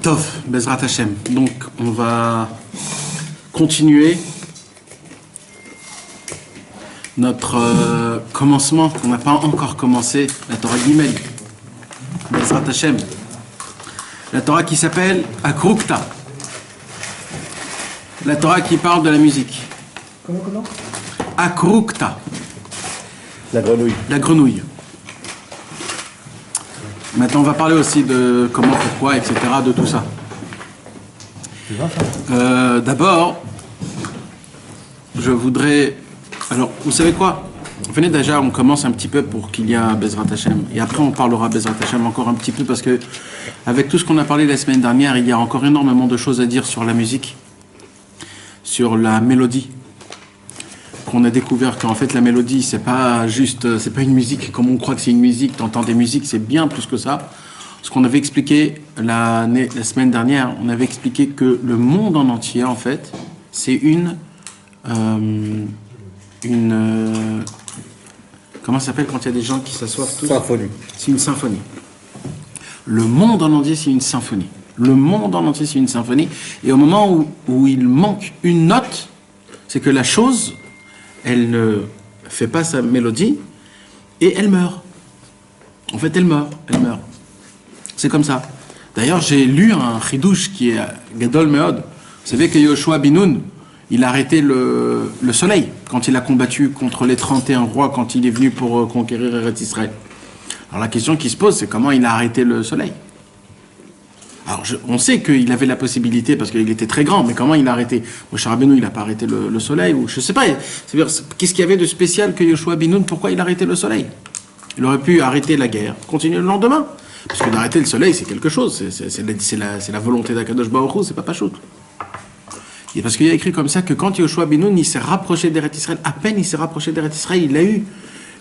Tov, Bezrat Hashem. Donc, on va continuer notre commencement qu'on n'a pas encore commencé, la Torah Gimel, Bezrat Hashem. La Torah qui s'appelle Akrukta. La Torah qui parle de la musique. Comment Akrukta. La grenouille. La grenouille. Maintenant, on va parler aussi de comment, pourquoi, etc., de tout ça. D'abord, je voudrais... Alors, vous savez quoi? Venez déjà, on commence un petit peu pour qu'il y ait Bezrat Hashem. Et après, on parlera Bezrat Hashem encore un petit peu parce que, avec tout ce qu'on a parlé la semaine dernière, il y a encore énormément de choses à dire sur la musique, sur la mélodie. On a découvert qu'en fait la mélodie c'est pas juste, c'est pas une musique comme on croit que c'est une musique, t'entends des musiques, c'est bien plus que ça. Ce qu'on avait expliqué la semaine dernière, on avait expliqué que le monde en entier en fait c'est une comment ça s'appelle quand il y a des gens qui s'assoient tous? Symphonie. C'est une symphonie. Le monde en entier c'est une symphonie. Le monde en entier c'est une symphonie. Et au moment où il manque une note, c'est que la chose elle ne fait pas sa mélodie et elle meurt. En fait, elle meurt. C'est comme ça. D'ailleurs, j'ai lu un chidouche qui est Gadol Meod. Vous savez que Yoshua bin Nun, il a arrêté le soleil quand il a combattu contre les 31 rois quand il est venu pour conquérir Eretz Israël. Alors la question qui se pose, c'est comment il a arrêté le soleil. Alors, on sait qu'il avait la possibilité parce qu'il était très grand, mais comment il a arrêté? Moshe Rabbeinu, il n'a pas arrêté le soleil, ou je sais pas. C'est-à-dire, qu'est-ce qu'il y avait de spécial que Yoshua bin Nun? Pourquoi il a arrêté le soleil? Il aurait pu arrêter la guerre, continuer le lendemain. Parce que d'arrêter le soleil, c'est quelque chose. C'est la volonté d'Akadosh Baruch Hu, c'est pas Pachout. Et parce qu'il y a écrit comme ça que quand Yoshua bin Nun, il s'est rapproché d'Eretz Israël, à peine il s'est rapproché d'Eretz Israël, il a eu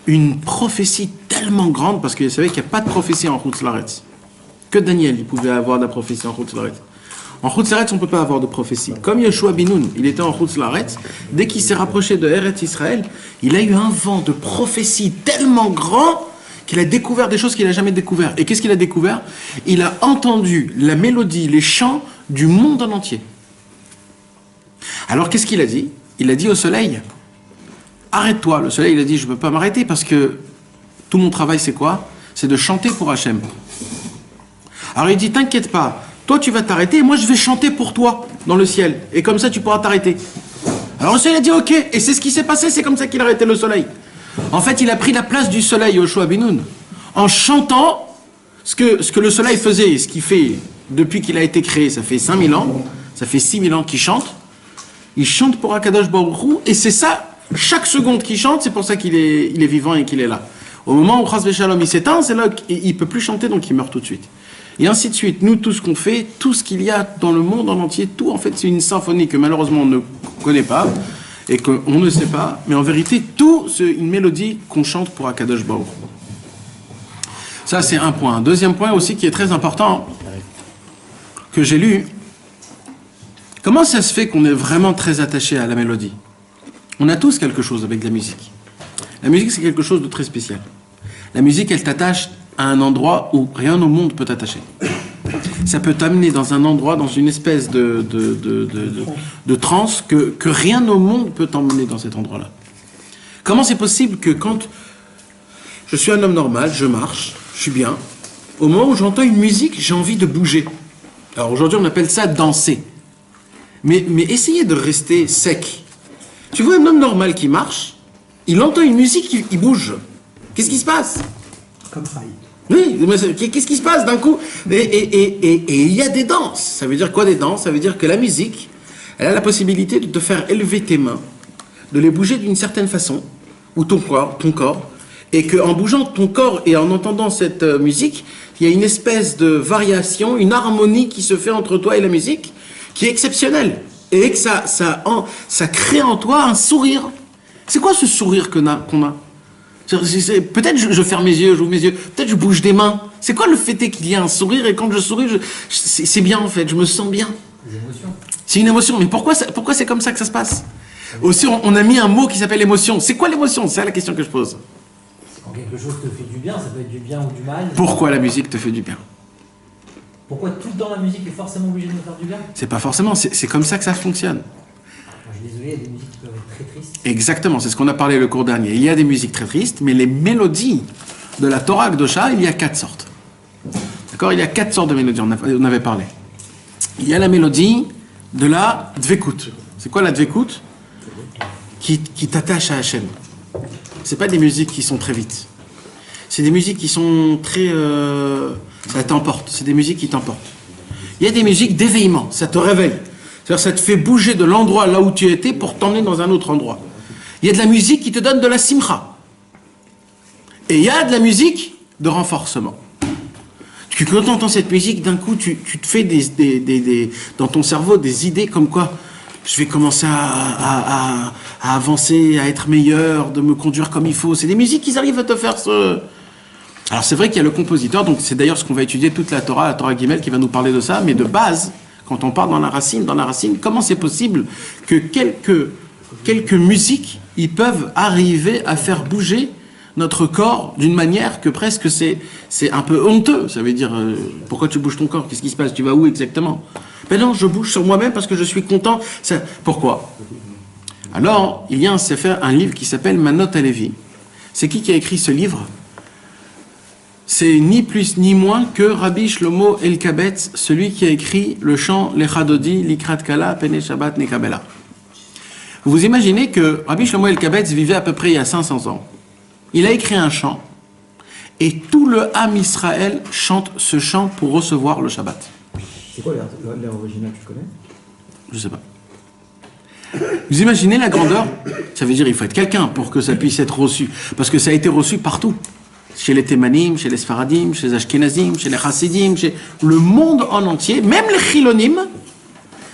une prophétie tellement grande, parce qu'il savait qu'il n'y a pas de prophétie en Chutz La'aretz. Que Daniel, il pouvait avoir de la prophétie en Chutz La'aretz. En Chutz La'aretz, on ne peut pas avoir de prophétie. Comme Yoshua bin Nun, il était en Chutz La'aretz, dès qu'il s'est rapproché de Eretz Israël, il a eu un vent de prophétie tellement grand qu'il a découvert des choses qu'il n'a jamais découvert. Et qu'est-ce qu'il a découvert? Il a entendu la mélodie, les chants du monde en entier. Alors qu'est-ce qu'il a dit? Il a dit au soleil, arrête-toi. Le soleil, il a dit, je ne peux pas m'arrêter parce que tout mon travail, c'est quoi? C'est de chanter pour Hachem. Alors il dit, t'inquiète pas, toi tu vas t'arrêter et moi je vais chanter pour toi dans le ciel. Et comme ça tu pourras t'arrêter. Alors le soleil a dit ok, et c'est ce qui s'est passé, c'est comme ça qu'il a arrêté le soleil. En fait il a pris la place du soleil, Yoshua bin Nun, en chantant ce que le soleil faisait, ce qu'il fait depuis qu'il a été créé, ça fait 5000 ans, ça fait 6000 ans qu'il chante. Il chante pour Akadosh Baruch Hu, et c'est ça, chaque seconde qu'il chante, c'est pour ça qu'il est vivant et qu'il est là. Au moment où Chas V'Shalom il s'éteint, c'est là qu'il ne peut plus chanter, donc il meurt tout de suite. Et ainsi de suite. Nous, tout ce qu'on fait, tout ce qu'il y a dans le monde en entier, tout, en fait, c'est une symphonie que malheureusement on ne connaît pas et qu'on ne sait pas. Mais en vérité, tout, c'est une mélodie qu'on chante pour Akadosh Baruch Hu. Ça, c'est un point. Deuxième point aussi qui est très important, que j'ai lu. Comment ça se fait qu'on est vraiment très attaché à la mélodie? On a tous quelque chose avec la musique. La musique, c'est quelque chose de très spécial. La musique, elle t'attache à un endroit où rien au monde peut t'attacher. Ça peut t'amener dans un endroit, dans une espèce de transe que rien au monde peut t'emmener dans cet endroit-là. Comment c'est possible que quand je suis un homme normal, je marche, je suis bien, au moment où j'entends une musique, j'ai envie de bouger. Alors aujourd'hui, on appelle ça danser. Mais essayez de rester sec. Tu vois un homme normal qui marche, il entend une musique, il bouge. Qu'est-ce qui se passe? Comme ça. Oui, qu'est-ce qui se passe d'un coup? Et il y a des danses. Ça veut dire quoi des danses? Ça veut dire que la musique, elle a la possibilité de te faire élever tes mains, de les bouger d'une certaine façon, ou ton corps, et qu'en bougeant ton corps et en entendant cette musique, il y a une espèce de variation, une harmonie qui se fait entre toi et la musique, qui est exceptionnelle. Et que ça crée en toi un sourire. C'est quoi ce sourire qu'on a? Peut-être je ferme mes yeux, j'ouvre mes yeux, peut-être je bouge des mains. C'est quoi le fait qu'il y a un sourire et quand je souris, c'est bien en fait, je me sens bien. C'est une émotion, mais pourquoi c'est comme ça que ça se passe? Aussi, on a mis un mot qui s'appelle émotion. C'est quoi l'émotion? C'est la question que je pose. Quand quelque chose te fait du bien, ça peut être du bien ou du mal. Pourquoi la musique te fait du bien? Pourquoi tout le temps la musique est forcément obligée de nous faire du bien? C'est pas forcément, c'est comme ça que ça fonctionne. Je suis désolé, il y a des musiques qui peuvent être très tristes. Exactement, c'est ce qu'on a parlé le cours dernier. Il y a des musiques très tristes, mais les mélodies de la Torah Akdosha, il y a 4 sortes. D'accord? Il y a 4 sortes de mélodies, on avait parlé. Il y a la mélodie de la Dvekut. C'est quoi la Dvekut? Qui t'attache à Hachem. C'est pas des musiques qui sont très vite. C'est des musiques qui sont très... ça t'emporte. C'est des musiques qui t'emportent. Il y a des musiques d'éveillement. Ça te réveille. C'est-à-dire ça te fait bouger de l'endroit là où tu étais pour t'emmener dans un autre endroit. Il y a de la musique qui te donne de la simcha. Et il y a de la musique de renforcement. Quand tu entends cette musique, d'un coup, tu te fais dans ton cerveau des idées comme quoi je vais commencer à avancer, à être meilleur, de me conduire comme il faut. C'est des musiques qui arrivent à te faire ce... Alors c'est vrai qu'il y a le compositeur, donc c'est d'ailleurs ce qu'on va étudier toute la Torah Gimel qui va nous parler de ça, mais de base, quand on parle dans la racine, comment c'est possible que quelques musiques, ils peuvent arriver à faire bouger notre corps d'une manière que presque c'est un peu honteux. Ça veut dire, pourquoi tu bouges ton corps? Qu'est-ce qui se passe? Tu vas où exactement? Ben non, je bouge sur moi-même parce que je suis content. Pourquoi? Alors, il y a un livre qui s'appelle Manot Halevi. C'est qui a écrit ce livre? C'est ni plus ni moins que Rabbi Shlomo Elkabetz, celui qui a écrit le chant Lechadodi, Likrat Kala, Pene Shabbat Nekabela. Vous imaginez que Rabbi Shlomo Elkabetz vivait à peu près il y a 500 ans. Il a écrit un chant, et tout le Ham Israël chante ce chant pour recevoir le Shabbat. C'est quoi l'air original, tu connais? Je sais pas. Vous imaginez la grandeur? Ça veut dire qu'il faut être quelqu'un pour que ça puisse être reçu. Parce que ça a été reçu partout. Chez les Thémanim, chez les Sfaradim, chez les Ashkenazim, chez les Chassidim, chez le monde en entier, même les Chilonim,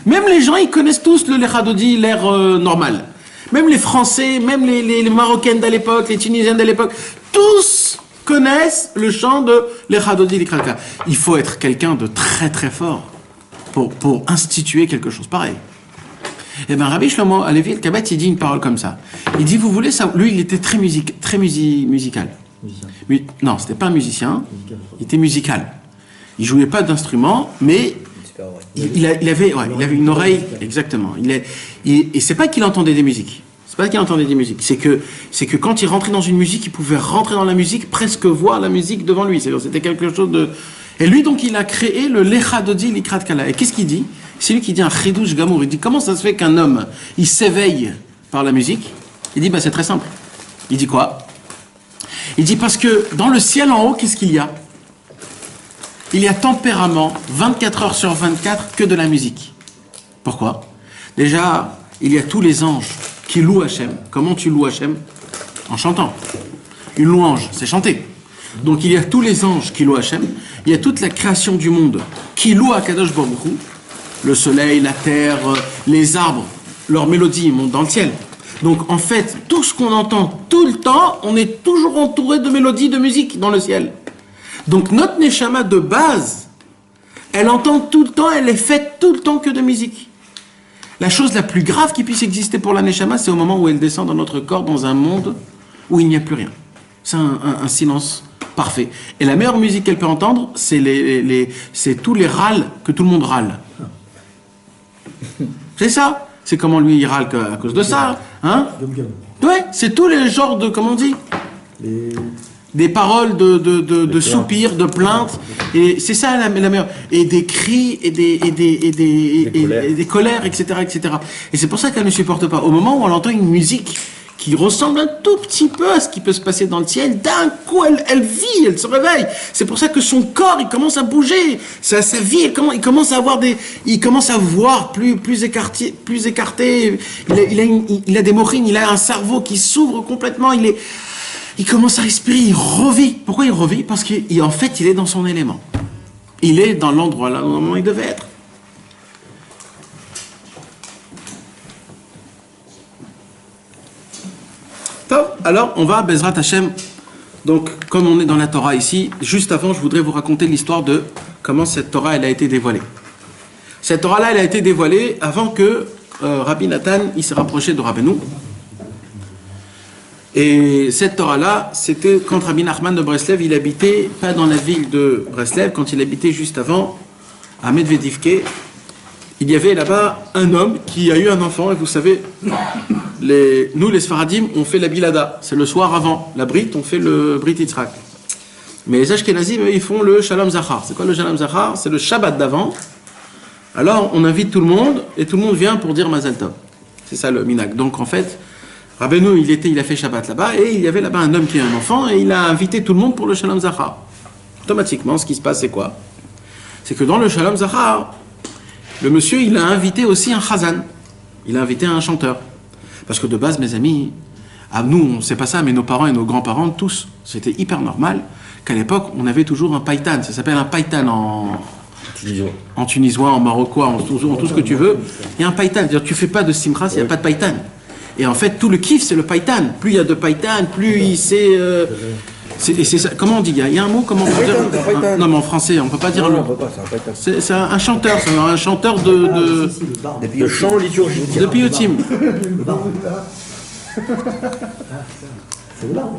même les gens, ils connaissent tous le Lechadodi, l'air normal. Même les Français, même les Marocaines de l'époque, les Tunisiennes de l'époque, tous connaissent le chant de l'Echadodi Likraka. Il faut être quelqu'un de très très fort pour instituer quelque chose pareil. Et bien Rabbi Shlomo Halevi Elkabetz, il dit une parole comme ça. Il dit, vous voulez ça? Lui, il était très musical. Musicien. Non, c'était pas un musicien, il était musical. Il jouait pas d'instrument, mais il avait une oreille, exactement. Et c'est pas qu'il entendait des musiques. C'est pas qu'il entendait des musiques. C'est que quand il rentrait dans une musique, il pouvait rentrer dans la musique, presque voir la musique devant lui. C'était quelque chose de... Et lui, donc, il a créé le Lechadodi Likrat Kala. Et qu'est-ce qu'il dit? C'est lui qui dit un Chidouche Gamour. Il dit, comment ça se fait qu'un homme, il s'éveille par la musique? Il dit, c'est très simple. Il dit quoi? Il dit, parce que dans le ciel en haut, qu'est-ce qu'il y a? Il y a tempérament, 24 heures sur 24, que de la musique. Pourquoi? Déjà, il y a tous les anges qui louent Hachem. Comment tu loues Hachem? En chantant. Une louange, c'est chanter. Donc il y a tous les anges qui louent Hachem. Il y a toute la création du monde qui loue Akadosh Baruch Hu. Le soleil, la terre, les arbres, leur mélodie monte dans le ciel. Donc en fait, tout ce qu'on entend tout le temps, on est toujours entouré de mélodies, de musique dans le ciel. Donc notre Neshama de base, elle entend tout le temps, elle est faite tout le temps que de musique. La chose la plus grave qui puisse exister pour la Neshama, c'est au moment où elle descend dans notre corps, dans un monde où il n'y a plus rien. C'est un silence parfait. Et la meilleure musique qu'elle peut entendre, c'est tous les râles que tout le monde râle. C'est ça. C'est comment lui il râle à cause de ça. Hein? Ouais, c'est tous les genres de, comment on dit, des paroles de soupirs, de plaintes. Et c'est ça la meilleure. Et des cris, et des colères, etc., etc. Et c'est pour ça qu'elle ne supporte pas. Au moment où on entend une musique qui ressemble un tout petit peu à ce qui peut se passer dans le ciel, d'un coup, elle vit, elle se réveille. C'est pour ça que son corps, il commence à bouger. Sa vie, il commence à avoir il commence à voir plus écarté. Il a des mochines, il a un cerveau qui s'ouvre complètement. Il commence à respirer, il revit. Pourquoi il revit? Parce qu'en fait, il est dans son élément. Il est dans l'endroit là où il devait être. Alors, on va à Bezrat Hashem. Donc, comme on est dans la Torah ici, juste avant, je voudrais vous raconter l'histoire de comment cette Torah elle a été dévoilée. Cette Torah-là, elle a été dévoilée avant que Rabbi Nathan il s'est rapproché de Rabbeinu. Et cette Torah-là, c'était quand Rabbi Nachman de Breslev, il habitait pas dans la ville de Breslev, quand il habitait juste avant, à Medvedivke, il y avait là-bas un homme qui a eu un enfant, et vous savez, nous les Sfaradim, on fait la bilada, c'est le soir avant. La Brit, on fait le Brit Yitzhak. Mais les Ashkenazim, eux, ils font le Shalom Zachar. C'est quoi le Shalom Zachar? C'est le Shabbat d'avant. Alors, on invite tout le monde, et tout le monde vient pour dire Mazal Tov. C'est ça le minag. Donc, en fait, Rabbeinu, il a fait Shabbat là-bas, et il y avait là-bas un homme qui a un enfant, et il a invité tout le monde pour le Shalom Zachar. Automatiquement, ce qui se passe, c'est quoi? C'est que dans le Shalom Zachar, le monsieur, il a invité aussi un chazan. Il a invité un chanteur. Parce que de base, mes amis, nous, on ne sait pas ça, mais nos parents et nos grands-parents, tous, c'était hyper normal qu'à l'époque, on avait toujours un païtan. Ça s'appelle un païtan en tunisois, en marocois, en tout ce que tu veux. Il y a un païtan. C'est-à-dire, tu ne fais pas de simra s'il n'y a pas de païtan. Et en fait, tout le kiff, c'est le païtan. Plus il y a de païtan, plus il sait... c'est ça. Comment on dit? Il y a un mot, comment on peut dire? Non, mais en français, on ne peut pas dire le... C'est un chanteur, c'est un chanteur de chant liturgique. De piotim. C'est là,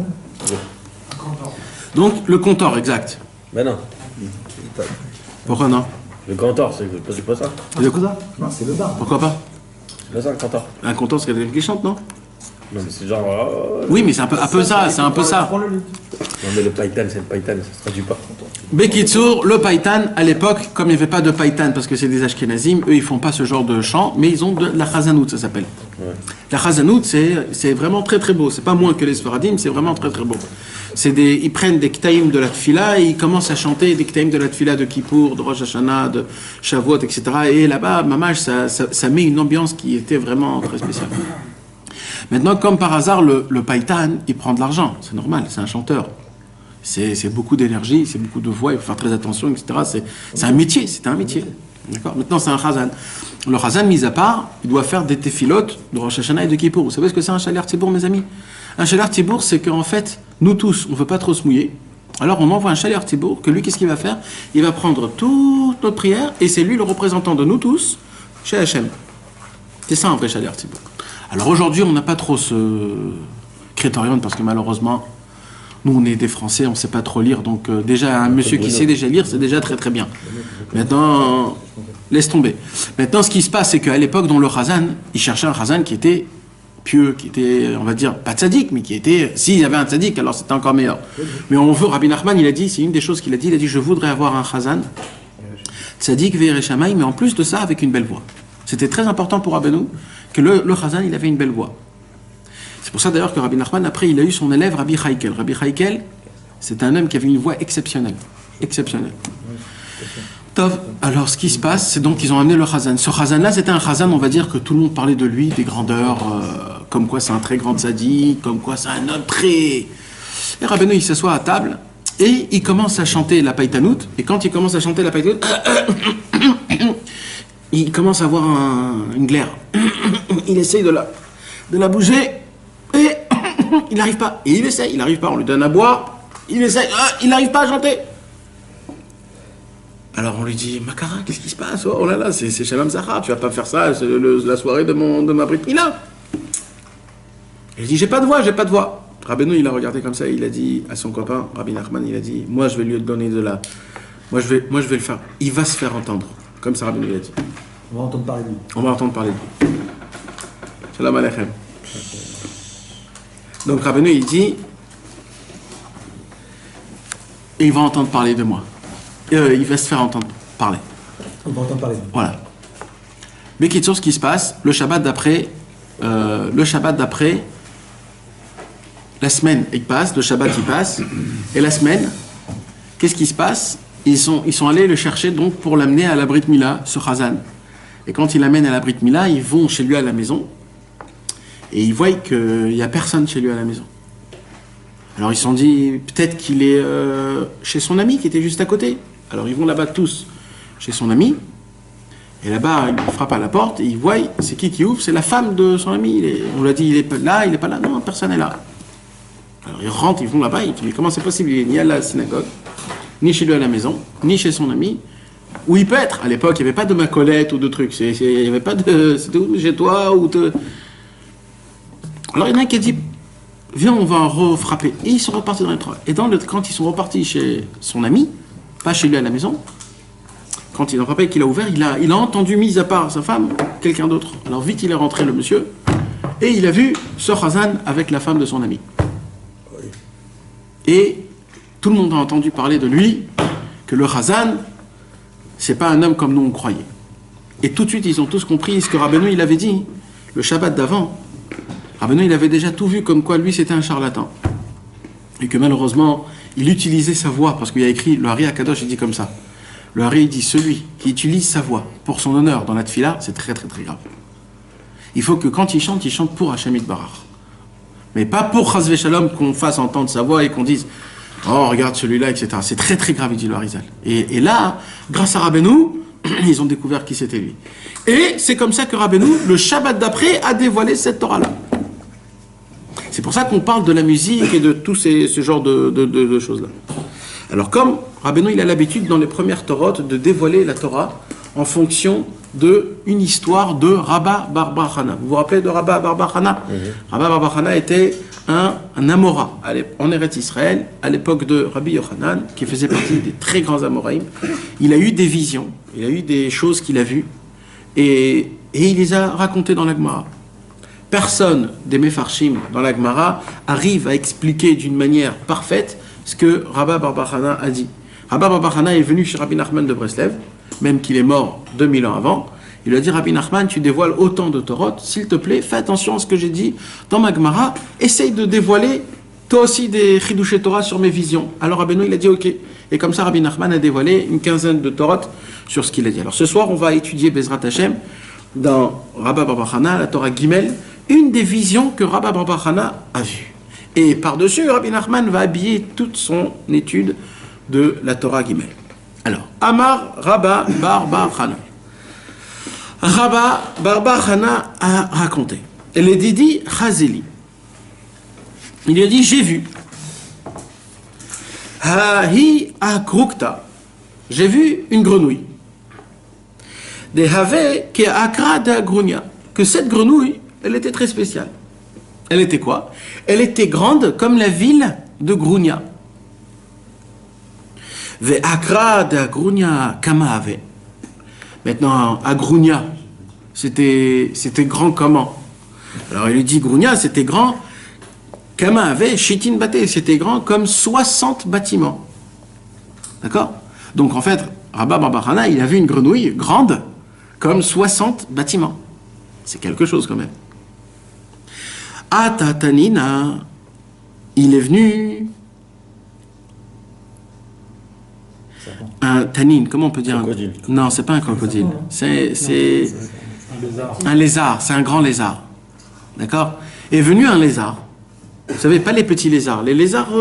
Donc, le compteur, exact. Ben non. Pourquoi non? Le cantor, c'est pas ça. Non, c'est le bar. Pourquoi pas? C'est ça, le cantor. Un compteur, c'est quelqu'un qui chante, non? Non, mais c'est genre. Oui, mais c'est un peu ça, c'est un peu ça. Non, mais le païtan, c'est le païtan, ça se traduit pas. Bekitsour, le païtan, à l'époque, comme il n'y avait pas de païtan, parce que c'est des Ashkenazim, eux, ils font pas ce genre de chant, mais ils ont de la chazanout, ça s'appelle. Ouais. La chazanout, c'est vraiment très très beau. C'est pas moins que les Sfaradim, c'est vraiment très très beau. Ils prennent des ktaïm de la tfila et ils commencent à chanter des ktaïm de la tfila de Kippour, de Rosh Hashanah, de Shavuot, etc. Et là-bas, mamage, ça met une ambiance qui était vraiment très spéciale. Maintenant, comme par hasard, le païtan, il prend de l'argent. C'est normal, c'est un chanteur. C'est beaucoup d'énergie, c'est beaucoup de voix, il faut faire très attention, etc. C'est un métier, c'est un métier. D'accord. Maintenant, c'est un chazan. Le chazan, mis à part, il doit faire des téphilotes de Rosh Hashanah et de Kippour. Vous savez ce que c'est un shaler tibour, mes amis? Un shaler tibour, c'est qu'en fait, nous tous, on ne veut pas trop se mouiller. Alors, on envoie un shaler tibour, que lui, qu'est-ce qu'il va faire? Il va prendre toute notre prière, et c'est lui le représentant de nous tous chez Hachem. C'est ça un vrai shaler tibour. Alors aujourd'hui, on n'a pas trop ce critérium parce que malheureusement, nous on est des Français, on ne sait pas trop lire. Donc déjà, un monsieur qui sait déjà lire, c'est déjà très très bien. Maintenant, laisse tomber. Maintenant, ce qui se passe, c'est qu'à l'époque, dans le Chazan, il cherchait un Chazan qui était pieux, qui était, on va dire, pas tzaddik, mais qui était... S'il y avait un tzaddik, alors c'était encore meilleur. Mais on veut, Rabbi Nachman, il a dit, c'est une des choses qu'il a dit, je voudrais avoir un Chazan, tzaddik ve'erei shamayim, mais en plus de ça, avec une belle voix. C'était très important pour Rabbeinu que le Chazan, il avait une belle voix. C'est pour ça d'ailleurs que Rabbi Nachman, après, il a eu son élève Rabbi Chaikel. Rabbi Chaikel, c'est un homme qui avait une voix exceptionnelle. Exceptionnelle. Tov, alors ce qui se passe, c'est donc qu'ils ont amené le Chazan. Ce Chazan-là, c'était un Chazan, on va dire que tout le monde parlait de lui, des grandeurs, comme quoi c'est un très grand tzaddik, comme quoi c'est un homme très... Et Rabbeinu, il s'assoit à table, et il commence à chanter la païtanout, et quand il commence à chanter la païtanout, il commence à avoir une glaire. Il essaye de la bouger et il n'arrive pas. Et il essaye, il n'arrive pas. On lui donne à boire, il essaye, il n'arrive pas à chanter. Alors on lui dit, Makara, qu'est-ce qui se passe? Oh là là, c'est Shalom Zachar, tu vas pas faire ça, c'est la soirée de ma Brit Mila. Il dit, j'ai pas de voix. Rabbeinu, il a regardé comme ça, il a dit à son copain, Rabbi Nachman, il a dit, moi je vais lui donner de la... Moi je vais le faire. Il va se faire entendre. Comme ça, Rabbeinu, il a dit. On va entendre parler de lui. On va entendre parler de lui. Shalom Aleichem. Donc Rabbeinu, il dit, il va entendre parler de moi. Il va se faire entendre parler. On va entendre parler de lui. Voilà. Mais qu'il y a ce qui se passe, le Shabbat d'après, la semaine, il passe, le Shabbat, il passe, et la semaine, qu'est-ce qui se passe? Ils sont allés le chercher donc pour l'amener à la Brit Mila, ce Chazan. Et quand il l'amène à la Brit Mila, ils vont chez lui à la maison, et ils voient qu'il n'y a personne chez lui à la maison. Alors ils se sont dit, peut-être qu'il est chez son ami qui était juste à côté. Alors ils vont là-bas tous chez son ami, et là-bas il frappe à la porte, et ils voient, c'est qui ouvre? C'est la femme de son ami. On lui a dit, il est pas là, non, personne n'est là. Alors ils rentrent, ils vont là-bas, ils disent, comment c'est possible? Il est ni à la synagogue, ni chez lui à la maison, ni chez son ami. Où il peut être? À l'époque, il n'y avait pas de macolette ou de trucs. Il n'y avait pas de... C'était où chez toi ou te... Alors il y en a un qui a dit, viens, on va refrapper. Et ils sont repartis dans les trois. Et quand ils sont repartis chez son ami, pas chez lui à la maison, quand il papa qu'il a ouvert, il a entendu, mis à part sa femme, quelqu'un d'autre. Alors vite, il est rentré, le monsieur, et il a vu ce Khazan avec la femme de son ami. Et tout le monde a entendu parler de lui, que le Khazan, c'est pas un homme comme nous on croyait. Et tout de suite, ils ont tous compris ce que Rabbeinu il avait dit, le Shabbat d'avant. Rabbeinu il avait déjà tout vu comme quoi lui c'était un charlatan. Et que malheureusement, il utilisait sa voix, parce qu'il y a écrit, le Hari Akadosh il dit comme ça. Le Hari il dit, celui qui utilise sa voix pour son honneur dans la tfila, c'est très très très grave. Il faut que quand il chante pour Hashem Yitbarach. Mais pas pour Chas Shalom qu'on fasse entendre sa voix et qu'on dise oh regarde celui-là, etc. C'est très très grave, il dit le Harizal. Et là, grâce à Rabbeinu, ils ont découvert qui c'était lui. Et c'est comme ça que Rabbeinu, le Shabbat d'après, a dévoilé cette Torah-là. C'est pour ça qu'on parle de la musique et de tout ce genre de choses-là. Alors comme Rabbeinu, il a l'habitude dans les premières Torotes de dévoiler la Torah en fonction d'une histoire de Rabba bar Bar Chana. Vous vous rappelez de Rabba bar Bar Chana? Rabba bar Bar Chana était un Amora en Eretz Israël, à l'époque de Rabbi Yochanan, qui faisait partie des très grands Amoraïm. Il a eu des visions, il a eu des choses qu'il a vues, et il les a racontées dans la Gemara. Personne des Mefarshim dans la Gemara arrive à expliquer d'une manière parfaite ce que Rabba bar Bar Chana a dit. Rabba bar Bar Chana est venu chez Rabbi Nachman de Breslev, même qu'il est mort 2000 ans avant. Il a dit, Rabbi Nachman, tu dévoiles autant de Torot, s'il te plaît, fais attention à ce que j'ai dit dans ma Gemara, essaye de dévoiler toi aussi des Chidushé Torah sur mes visions. Alors Rabbeinu, il a dit ok. Et comme ça, Rabbi Nachman a dévoilé une quinzaine de Torot sur ce qu'il a dit. Alors ce soir, on va étudier Bezrat Hashem dans Rabba bar Bar Chana, la Torah Gimel, une des visions que Rabba bar Bar Chana a vues. Et par-dessus, Rabbi Nachman va habiller toute son étude de la Torah Gimel. Alors, Amar Rabba bar Chana. Rabba bar Chana a raconté. Elle est Didi Chazeli. Il lui a dit, j'ai vu. Hahi akrukta. J'ai vu une grenouille. De have ke akra de grunia. Que cette grenouille, elle était très spéciale. Elle était quoi? Elle était grande comme la ville de Grunia. Ve akra de grunia kama ave. Maintenant, à Grunia, c'était grand comment? Alors il lui dit, Grunia, c'était grand, Kama avait Chitin Baté, c'était grand comme 60 bâtiments. D'accord? Donc en fait, Rabba bar Chana, il a vu une grenouille grande comme 60 bâtiments. C'est quelque chose quand même. Atatanina, il est venu... Un tanin, comment on peut dire? Crocodile. Non, c'est pas un crocodile. C'est un lézard, c'est un grand lézard. D'accord? Est venu un lézard. Vous savez, pas les petits lézards. Les lézards,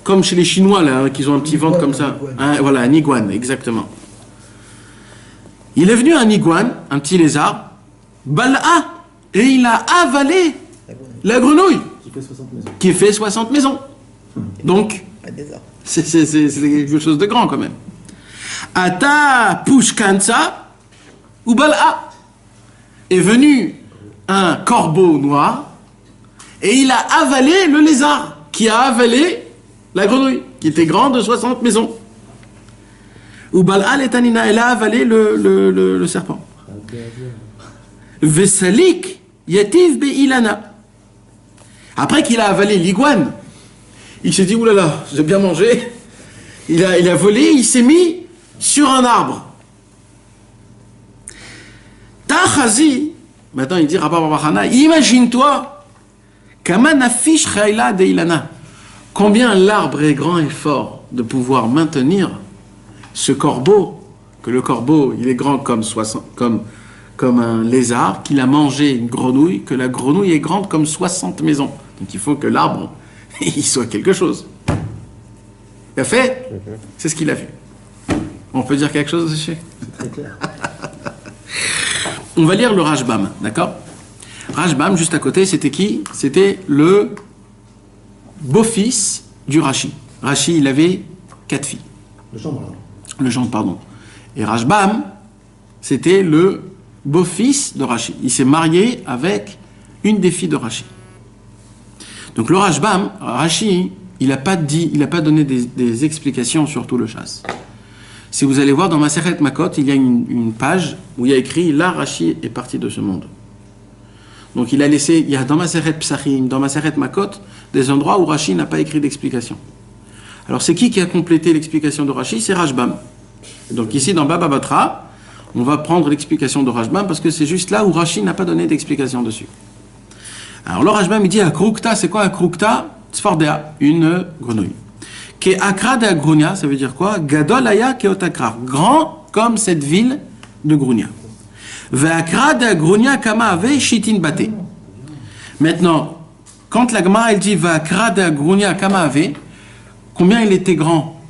comme chez les Chinois, là, qui ont un petit ventre comme ça. Voilà, un iguane, exactement. Il est venu un iguane, un petit lézard, Bal'a, et il a avalé la grenouille. Qui fait 60 maisons. Donc, c'est quelque chose de grand quand même. Ata Pushkansa ou Bal'a. Est venu un corbeau noir et il a avalé le lézard qui a avalé la grenouille qui était grande de 60 maisons. Ou Bal'a l'étanina, elle a avalé le serpent. Vesalik yativ be'ilana. Après qu'il a avalé l'iguane, il s'est dit, oulala, j'ai bien mangé. Il a volé, il s'est mis sur un arbre. Tachazi, maintenant il dit, Rabba bar Chana, imagine-toi, kamanafish chayla deilana. Combien l'arbre est grand et fort de pouvoir maintenir ce corbeau, que le corbeau, il est grand comme un lézard, qu'il a mangé une grenouille, que la grenouille est grande comme 60 maisons. Donc il faut que l'arbre, il soit quelque chose. Il a fait, c'est ce qu'il a vu. On peut dire quelque chose dessus? Très clair. On va lire le Rashbam, d'accord? Rashbam, juste à côté, c'était qui? C'était le beau-fils du Rashi. Rashi, il avait 4 filles. Le chambre, là. Le gendre, pardon. Et Rashbam, c'était le beau-fils de Rashi. Il s'est marié avec une des filles de Rashi. Donc le Rashbam, Rashi, il n'a pas donné des explications sur tout le chasse. Si vous allez voir dans Masechet Makot, il y a une page où il y a écrit là Rashi est parti de ce monde. Donc il a laissé, il y a dans Masechet Psachim, dans Masechet Makot, des endroits où Rashi n'a pas écrit d'explication. Alors c'est qui a complété l'explication de Rashi? C'est Rashbam. Donc ici dans Baba Batra, on va prendre l'explication de Rashbam parce que c'est juste là où Rashi n'a pas donné d'explication dessus. Alors le Rashbam il dit Akrukta, c'est quoi Akrukta? Tzfardea, une grenouille. Ke akra de Agrunia, ça veut dire quoi? Gadol aya keotakra, grand comme cette ville de Grunia. Ve akra de Agrunia kama ave shitin bate. Maintenant, quand la Gemara elle dit va akra de Agrunia kama ave, combien il était grand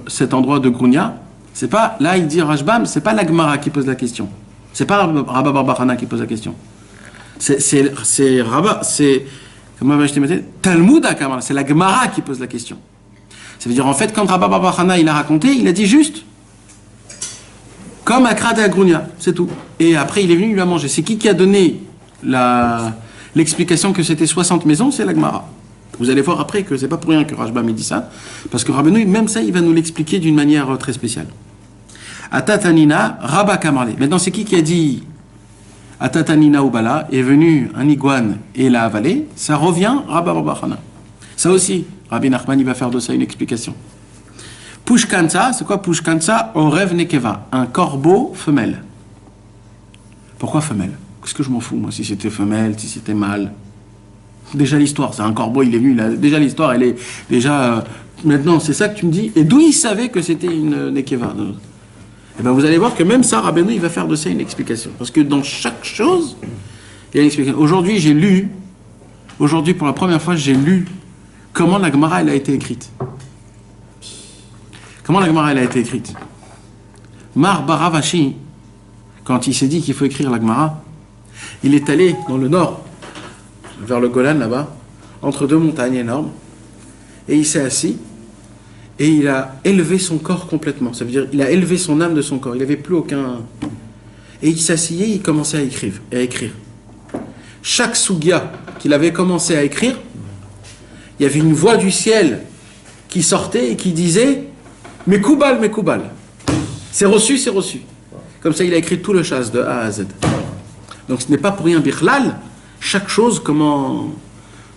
cet endroit de Grunia? C'est pas, là il dit Rashbam, c'est pas la Gemara qui pose la question. C'est pas Rabba Bar Bar Hana qui pose la question. C'est Rabba, c'est comment va-je te mettre Talmud Akamara, c'est la Gemara qui pose la question. Ça veut dire en fait quand Rabba Bar Bar Hana il a raconté, il a dit juste comme Akra de Agrunia, c'est tout. Et après il est venu, il lui a mangé. C'est qui a donné l'explication que c'était 60 maisons? C'est la Gemara. Vous allez voir après que c'est pas pour rien que Rashbam dit ça, parce que Rabbeinu, même ça, il va nous l'expliquer d'une manière très spéciale. Atatanina, Rabba Kamarle. Maintenant, c'est qui a dit Atatanina Ubala, est venu un iguane et l'a avalé? Ça revient Rabba Barbachana. Ça aussi, Rabbi Nachman, il va faire de ça une explication. Pushkansa, c'est quoi Pushkansa? Orev Nekeva, un corbeau femelle. Pourquoi femelle? Qu'est-ce que je m'en fous, moi, si c'était femelle, si c'était mâle? Déjà l'histoire, c'est un corbeau, il est venu, déjà l'histoire, elle est déjà... maintenant, c'est ça que tu me dis. Et d'où il savait que c'était une Nekeva? Et bien vous allez voir que même ça, Rabbeinu, il va faire de ça une explication. Parce que dans chaque chose, il y a une explication. Aujourd'hui, pour la première fois, j'ai lu comment la Gemara, elle a été écrite. Comment la Gemara, elle a été écrite? Mar Baravashi, quand il s'est dit qu'il faut écrire la Gemara, il est allé dans le nord, vers le Golan là-bas, entre deux montagnes énormes, et il s'est assis, et il a élevé son corps complètement. Ça veut dire il a élevé son âme de son corps. Il n'avait plus aucun... Et il s'asseyait, il commençait à écrire. Chaque sugia qu'il avait commencé à écrire, il y avait une voix du ciel qui sortait et qui disait « Mekoubal, Mekoubal ». C'est reçu, c'est reçu. Comme ça, il a écrit tout le chasse de A à Z. Donc ce n'est pas pour rien Bichlal. Chaque chose, comment...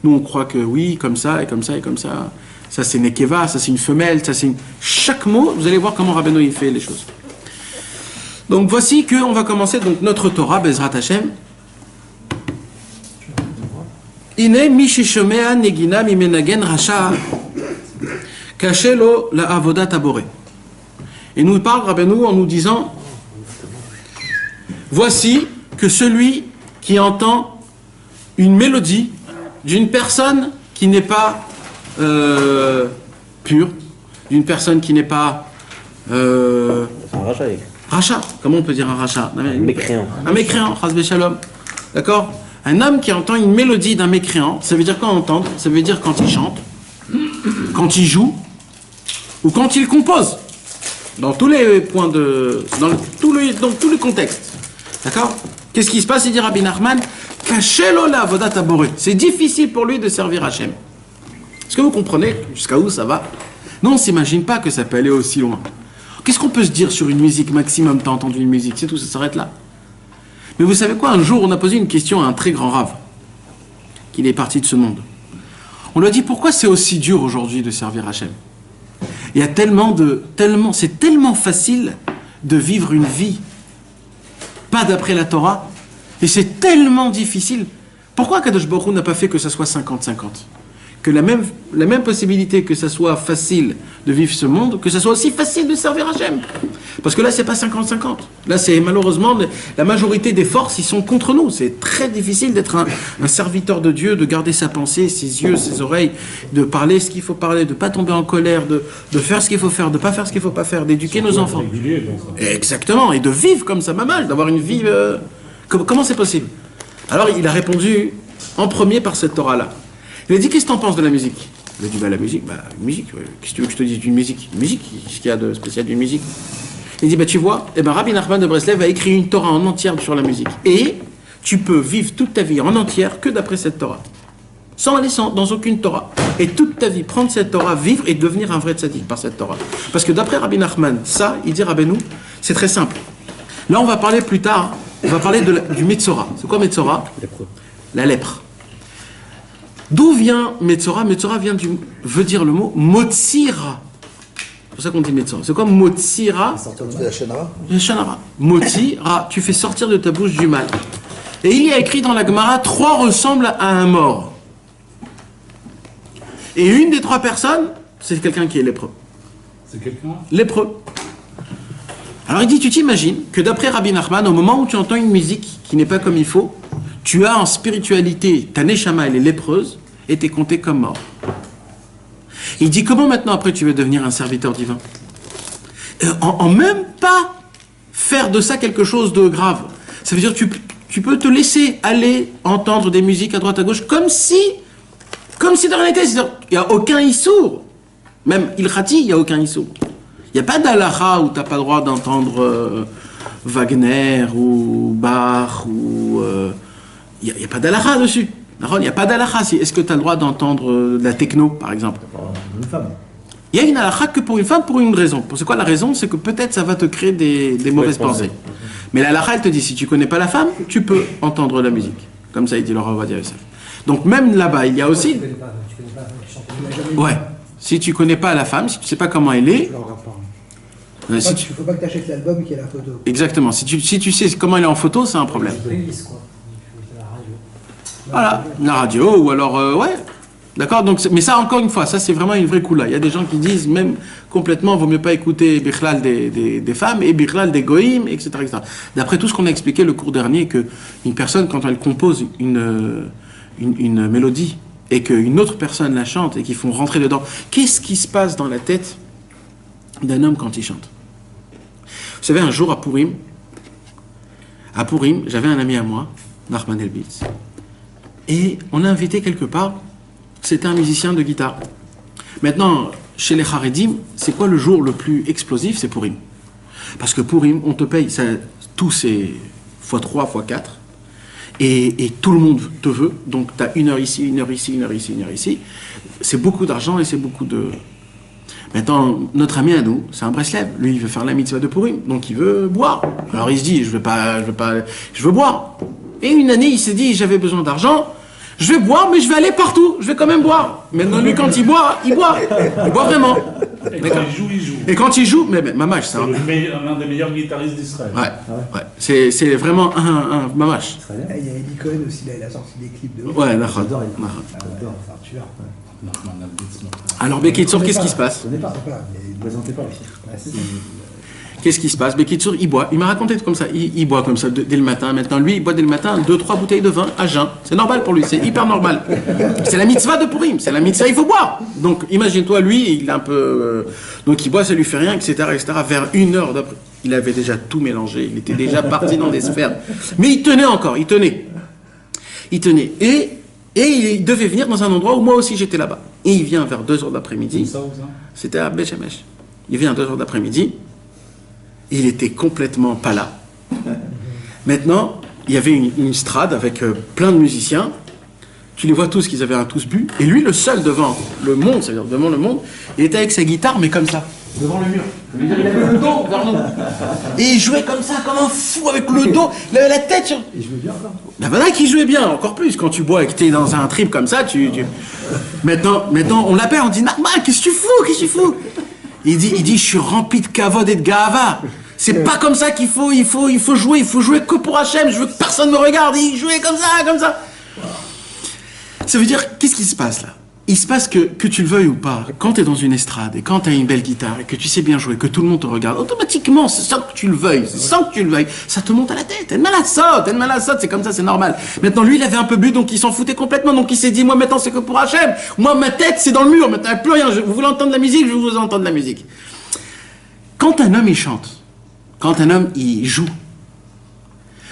Nous, on croit que oui, comme ça, et comme ça, et comme ça. Ça, c'est Nekeva, ça, c'est une femelle, ça, c'est une... Chaque mot, vous allez voir comment Rabbeinu, il fait les choses. Donc, voici qu'on va commencer donc, notre Torah, Bezrat Hashem. Ine mishishomea negina mimenagen rasha kashelo la avodat abore. Et nous parle Rabbeinu en nous disant voici que celui qui entend une mélodie d'une personne qui n'est pas pure, d'une personne qui n'est pas... C'est un rachat. Rachat, comment on peut dire un rachat? Un mécréant. Un mécréant, chasbe shalom. D'accord? Un homme qui entend une mélodie d'un mécréant, ça veut dire quand entendre? Ça veut dire quand il chante, quand il joue, ou quand il compose. Dans tous les points de... dans tous les contextes. D'accord? Qu'est-ce qui se passe? Il dit Rabbi Nachman, Kashelo la avodat abore. C'est difficile pour lui de servir Hachem. Est-ce que vous comprenez jusqu'à où ça va? Non, on ne s'imagine pas que ça peut aller aussi loin. Qu'est-ce qu'on peut se dire sur une musique? Maximum, tu as entendu une musique, c'est tout, ça s'arrête là. Mais vous savez quoi? Un jour, on a posé une question à un très grand rave, qu'il est parti de ce monde. On lui a dit, pourquoi c'est aussi dur aujourd'hui de servir Hachem? Il y a c'est tellement facile de vivre une vie pas d'après la Torah, et c'est tellement difficile. Pourquoi Kadosh Baruch Hu n'a pas fait que ça soit 50-50? Que la même possibilité que ça soit facile de vivre ce monde, que ça soit aussi facile de servir Hachem. Parce que là, c'est pas 50-50. Là, c'est malheureusement, la majorité des forces, ils sont contre nous. C'est très difficile d'être un serviteur de Dieu, de garder sa pensée, ses yeux, ses oreilles, de parler ce qu'il faut parler, de ne pas tomber en colère, de faire ce qu'il faut faire, de ne pas faire ce qu'il ne faut pas faire, d'éduquer nos enfants. Exactement, et de vivre comme ça, maman, d'avoir une vie... Comment c'est possible? Alors, il a répondu en premier par cette Torah-là. Il a dit, qu'est-ce que tu en penses de la musique? Il a dit, la musique, musique, ouais. Qu'est-ce que tu veux que je te dise d'une musique? Musique, qu'est-ce qu'il y a de spécial d'une musique? Il dit, tu vois, Rabbi Nachman de Breslev a écrit une Torah en entière sur la musique. Et tu peux vivre toute ta vie en entière que d'après cette Torah. sans aller dans aucune Torah. Et toute ta vie, prendre cette Torah, vivre et devenir un vrai tzaddik par cette Torah. Parce que d'après Rabbi Nachman, ça, il dit Rabbeinu, c'est très simple. Là, on va parler plus tard, on va parler du Metzora. C'est quoi Metzora? La lèpre. D'où vient Metzora? Metzora veut dire le mot Motsira. C'est pour ça qu'on dit Metzora. C'est quoi Motsira? C'est la Shonara. La Shonara. Motsira, tu fais sortir de ta bouche du mal. Et il y a écrit dans la Gemara, 3 ressemblent à un mort. Et une des 3 personnes, c'est quelqu'un qui est lépreux. C'est quelqu'un? Lépreux. Alors il dit, tu t'imagines que d'après Rabbi Nachman, au moment où tu entends une musique qui n'est pas comme il faut, tu as en spiritualité, ta neshama, elle est lépreuse, et tu es compté comme mort. Il dit, comment maintenant après tu veux devenir un serviteur divin? En même pas faire de ça quelque chose de grave. Ça veut dire que tu peux te laisser aller entendre des musiques à droite à gauche comme si de rien n'était. C'est-à-dire il n'y a aucun issour. Même ilchati, il n'y a aucun issour. Il n'y a pas d'alaha où tu n'as pas le droit d'entendre Wagner ou Bach ou... il n'y a pas d'alaha dessus. Il n'y a pas d'alaha. Est-ce que tu as le droit d'entendre de la techno, par exemple? Une femme. Il y a une alaha que pour une femme, pour une raison. C'est quoi la raison? C'est que peut-être ça va te créer des mauvaises pensées. Mais la alaha, elle te dit, si tu ne connais pas la femme, tu peux entendre la musique. Comme ça, il dit le Rav Ovadia Yosef. Donc même là-bas, il y a aussi... Tu connais pas la chanteuse. Ouais. Si tu ne connais pas la femme, si tu ne sais pas comment elle est... Il ne faut pas que tu achètes l'album et qu'il y ait la photo. Exactement. Si tu sais comment elle est en photo, c'est un problème. Playlist, quoi. La radio. Voilà. La radio, ou alors... ouais. D'accord, donc, mais ça, encore une fois, ça c'est vraiment une vraie coula. Il y a des gens qui disent même complètement, vaut mieux pas écouter Bichlal des femmes et Bichlal des goïms, etc., etc. D'après tout ce qu'on a expliqué le cours dernier, qu'une personne, quand elle compose une mélodie et qu'une autre personne la chante et qu'ils font rentrer dedans, qu'est-ce qui se passe dans la tête d'un homme quand il chante? Vous savez, un jour à Purim, j'avais un ami à moi, Nachman Elbitz, et on a invité quelque part. C'était un musicien de guitare. Maintenant, chez les Haredim, c'est quoi le jour le plus explosif? C'est Purim. Parce que Purim, on te paye, tout c'est x3, x4, et tout le monde te veut, donc tu as 1 heure ici, 1 heure ici, 1 heure ici, 1 heure ici. C'est beaucoup d'argent et c'est beaucoup de... Maintenant, notre ami à nous, c'est un Breslev. Lui, il veut faire la mitzvah de Purim, donc il veut boire. Alors il se dit, je veux boire. Et une année, il s'est dit, j'avais besoin d'argent, je vais boire, mais je vais aller partout. Je vais quand même boire. Maintenant, lui, quand il boit, il boit. Il boit vraiment. Et quand il joue, il joue. Et quand il joue, mais mamash, c'est l'un des meilleurs guitaristes d'Israël. Ouais. C'est vraiment un mamash. Il y a Eddie Cohen aussi, là, il a sorti des clips de ouf. Ouais, d'accord. J'adore, c'est un tueur. Alors, Bekitsour, qu'est-ce qui se passe? Je ne connais pas, mais ne présentez pas aussi. Qu'est-ce qui se passe? Bekitsour, il boit. Il m'a raconté comme ça. Il boit comme ça dès le matin. Maintenant, lui, il boit dès le matin 2-3 bouteilles de vin à jeun. C'est normal pour lui. C'est hyper normal. C'est la mitzvah de Purim. C'est la mitzvah, il faut boire. Donc, imagine-toi, lui, il est un peu... donc, il boit, ça lui fait rien, etc., etc. Vers 1 heure d'après, il avait déjà tout mélangé. Il était déjà parti dans des sphères. Mais il tenait encore. Il tenait. Et il devait venir dans un endroit où moi aussi j'étais là-bas. Et il vient vers 2 heures d'après-midi. C'était à Béchemesh. Il vient à 2 heures d'après-midi. Il était complètement pas là. Maintenant, il y avait une strade avec plein de musiciens. Tu les vois tous, qu'ils avaient tous bu. Et lui, le seul devant le monde, c'est-à-dire devant le monde, il était avec sa guitare, mais comme ça, devant le mur. Il avait le dos vers nous. Et il jouait comme ça, comme un fou, avec le dos. Il avait la tête sur... Il jouait bien, encore. Ben voilà qu'il jouait bien, encore plus. Quand tu bois et que tu es dans un trip comme ça, Maintenant, on l'appelle, on dit « Normal, qu'est-ce que tu fous ?» Il dit « Je suis rempli de kavod et de gava. C'est pas comme ça qu'il faut, il faut jouer que pour Hachem, je veux que personne me regarde. » Il jouait comme ça. Ça veut dire, qu'est-ce qui se passe là? Il se passe que tu le veuilles ou pas, quand tu es dans une estrade et quand tu as une belle guitare et que tu sais bien jouer, que tout le monde te regarde, automatiquement, sans que tu le veuilles, ça te monte à la tête. En c'est comme ça, c'est normal. Maintenant, lui, il avait un peu bu, donc il s'en foutait complètement. Donc il s'est dit, moi maintenant, c'est que pour Hachem. Moi, ma tête, c'est dans le mur. Maintenant, il n'y a plus rien. Vous voulez entendre la musique, je vais vous entendre la musique. Quand un homme, il chante, quand un homme, il joue,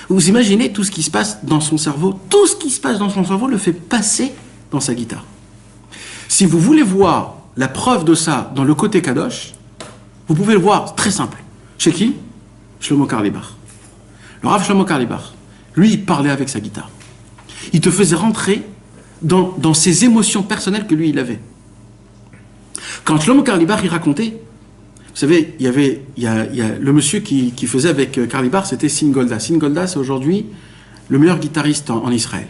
vous imaginez tout ce qui se passe dans son cerveau. Tout ce qui se passe dans son cerveau le fait passer dans sa guitare. Si vous voulez voir la preuve de ça dans le côté Kadosh, vous pouvez le voir très simple. Chez qui? Shlomo Karlibach. Le Rav Shlomo Karlibach, lui, il parlait avec sa guitare. Il te faisait rentrer dans ses émotions personnelles que lui, il avait. Quand Shlomo Karlibar, il racontait, vous savez, il y a le monsieur qui faisait avec Karlibar, c'était Sin Golda. Sin Golda, c'est aujourd'hui le meilleur guitariste en Israël.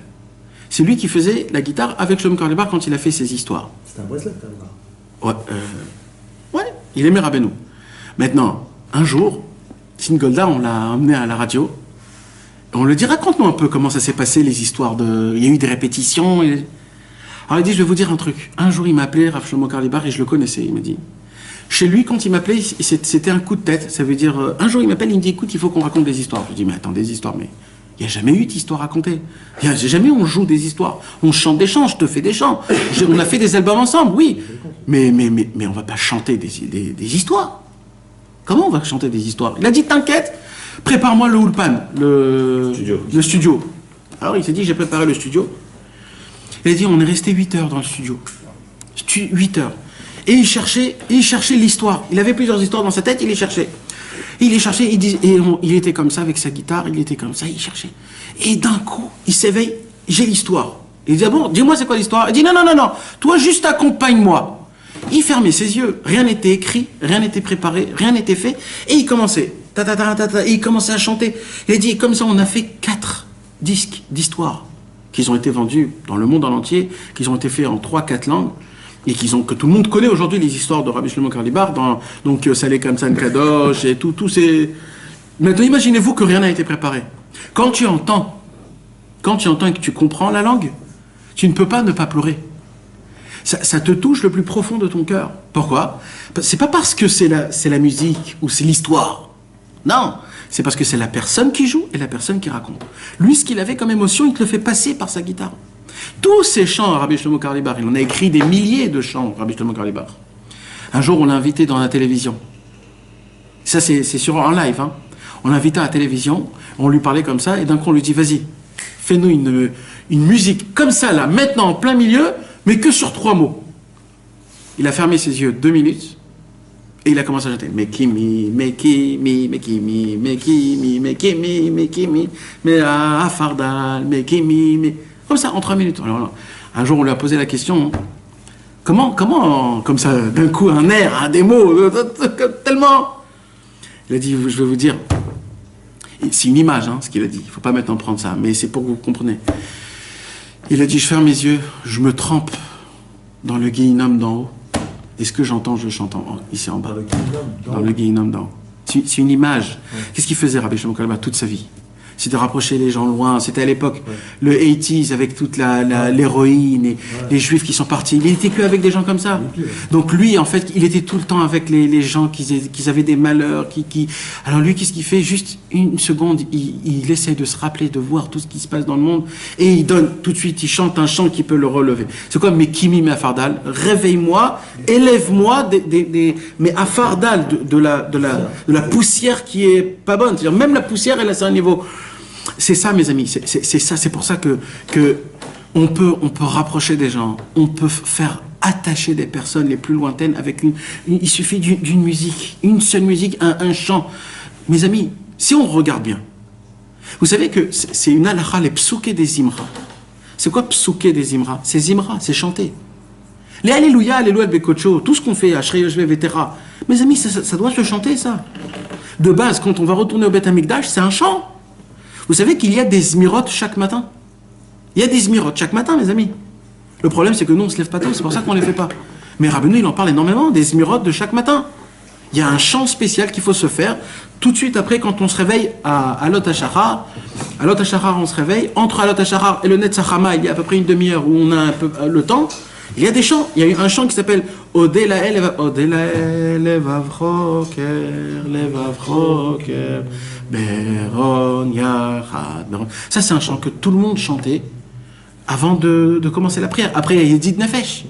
C'est lui qui faisait la guitare avec Shlomo Karlibar quand il a fait ses histoires. C'est un Breslev, Karlibar. Ouais, il aimait Rabbeinu. Maintenant, un jour, Sin Golda, on l'a emmené à la radio. On lui dit, raconte-moi un peu comment ça s'est passé, les histoires de... Il y a eu des répétitions. Alors il dit, je vais vous dire un truc. Un jour, il m'a appelé, Rav Shlomo Karlibar, et je le connaissais. Il m'a dit, chez lui, quand il m'appelait, c'était un coup de tête. Ça veut dire, un jour, il m'appelle, il me dit, écoute, il faut qu'on raconte des histoires. Je dis, mais attends, des histoires, mais il n'y a jamais eu d'histoire racontée. Jamais on joue des histoires. On chante des chants, je te fais des chants. On a fait des albums ensemble, oui. Mais on ne va pas chanter des histoires. Comment on va chanter des histoires? Il a dit, t'inquiète, prépare-moi le Ulpan, le studio. Alors il s'est dit, j'ai préparé le studio. Il a dit, on est resté 8 heures dans le studio. 8 heures. Et il cherchait l'histoire. Il avait plusieurs histoires dans sa tête, il les cherchait. Il était comme ça avec sa guitare, il était comme ça, il cherchait. Et d'un coup, il s'éveille, j'ai l'histoire. Il dit, ah bon, dis-moi c'est quoi l'histoire? Il dit, non, toi juste accompagne-moi. Il fermait ses yeux, rien n'était écrit, rien n'était préparé, rien n'était fait. Et il commençait, et il commençait à chanter. Il a dit, comme ça on a fait 4 disques d'histoire qui ont été vendus dans le monde en entier, qui ont été faits en 3-4 langues. Et que tout le monde connaît aujourd'hui les histoires de Rabbi Shlomo Karlibar, donc Saleh Kamsan Kadosh et tout ces... Maintenant, imaginez-vous que rien n'a été préparé. Quand tu entends et que tu comprends la langue, tu ne peux pas ne pas pleurer. Ça te touche le plus profond de ton cœur. Pourquoi? C'est pas parce que c'est la musique ou c'est l'histoire. Non, c'est parce que c'est la personne qui joue et la personne qui raconte. Lui, ce qu'il avait comme émotion, il te le fait passer par sa guitare. Tous ces chants, Rabbi Shlomo Karlibar, il en a écrit des milliers de chants, Rabbi Shlomo Karlibar. Un jour, on l'a invité dans la télévision. Ça, c'est sur en live. Hein. On l'a invité à la télévision, on lui parlait comme ça, et d'un coup, on lui dit, vas-y, fais-nous une musique comme ça, là, maintenant, en plein milieu, mais que sur 3 mots. Il a fermé ses yeux 2 minutes, et il a commencé à chanter. Mekimi, Mekimi, Mekimi, Mekimi, Mekimi, Mekimi, Mea Fardal, Mekimi, Mekimi. Comme ça, en 3 minutes. Alors, un jour, on lui a posé la question, comment, comme ça, d'un coup, un air, des mots, tellement... Il a dit, je vais vous dire, c'est une image, hein, ce qu'il a dit, il ne faut pas maintenant prendre ça, mais c'est pour que vous compreniez. Il a dit, je ferme mes yeux, je me trempe dans le Guéhinom d'en haut, et ce que j'entends, je chante ici en bas, dans le Guéhinom d'en haut. C'est une image. Ouais. Qu'est-ce qu'il faisait, Rabbi Shlomo Karlibar, toute sa vie? C'était de rapprocher les gens loin. C'était à l'époque, le 80s, avec toute l'héroïne et les juifs qui sont partis. Il n'était que avec des gens comme ça. Donc lui, en fait, il était tout le temps avec les gens qui avaient des malheurs. Alors lui, qu'est-ce qu'il fait? Juste une seconde, il essaie de se rappeler, de voir tout ce qui se passe dans le monde, et il donne tout de suite, il chante un chant qui peut le relever. C'est quoi? Mais Kimi, mais Afardal, réveille-moi, élève-moi, mais Afardal, de la poussière qui est pas bonne. C'est-à-dire, même la poussière, elle a un niveau... C'est ça, mes amis, c'est ça, c'est pour ça que on peut rapprocher des gens, on peut faire attacher des personnes les plus lointaines avec il suffit d'une musique, une seule musique, un chant. Mes amis, si on regarde bien, vous savez que c'est une halakha, les psouké des Zimra. C'est quoi psouké des Zimra? C'est Zimra, c'est chanter. Les Alléluia, Alléluia, Bekocho, tout ce qu'on fait, Ashrei Yoshve Vetera, mes amis, ça doit se chanter, ça. De base, quand on va retourner au Beth Amikdash, c'est un chant. Vous savez qu'il y a des zmirotes chaque matin? Il y a des zmirotes chaque matin, mes amis. Le problème, c'est que nous, on ne se lève pas tôt, c'est pour ça qu'on ne les fait pas. Mais Rabbeinu, il en parle énormément, des zmirotes de chaque matin. Il y a un chant spécial qu'il faut se faire tout de suite après, quand on se réveille à Alot HaShachar. À Alot HaShachar, on se réveille. Entre Alot HaShachar et le Netzachama, il y a à peu près une demi-heure où on a un peu le temps. Il y a des chants. Il y a eu un chant qui s'appelle Odelael Levavroker, Levavroker, Beron Yachad. Ça, c'est un chant que tout le monde chantait avant de commencer la prière. Après, il y a Yedid Nefesh.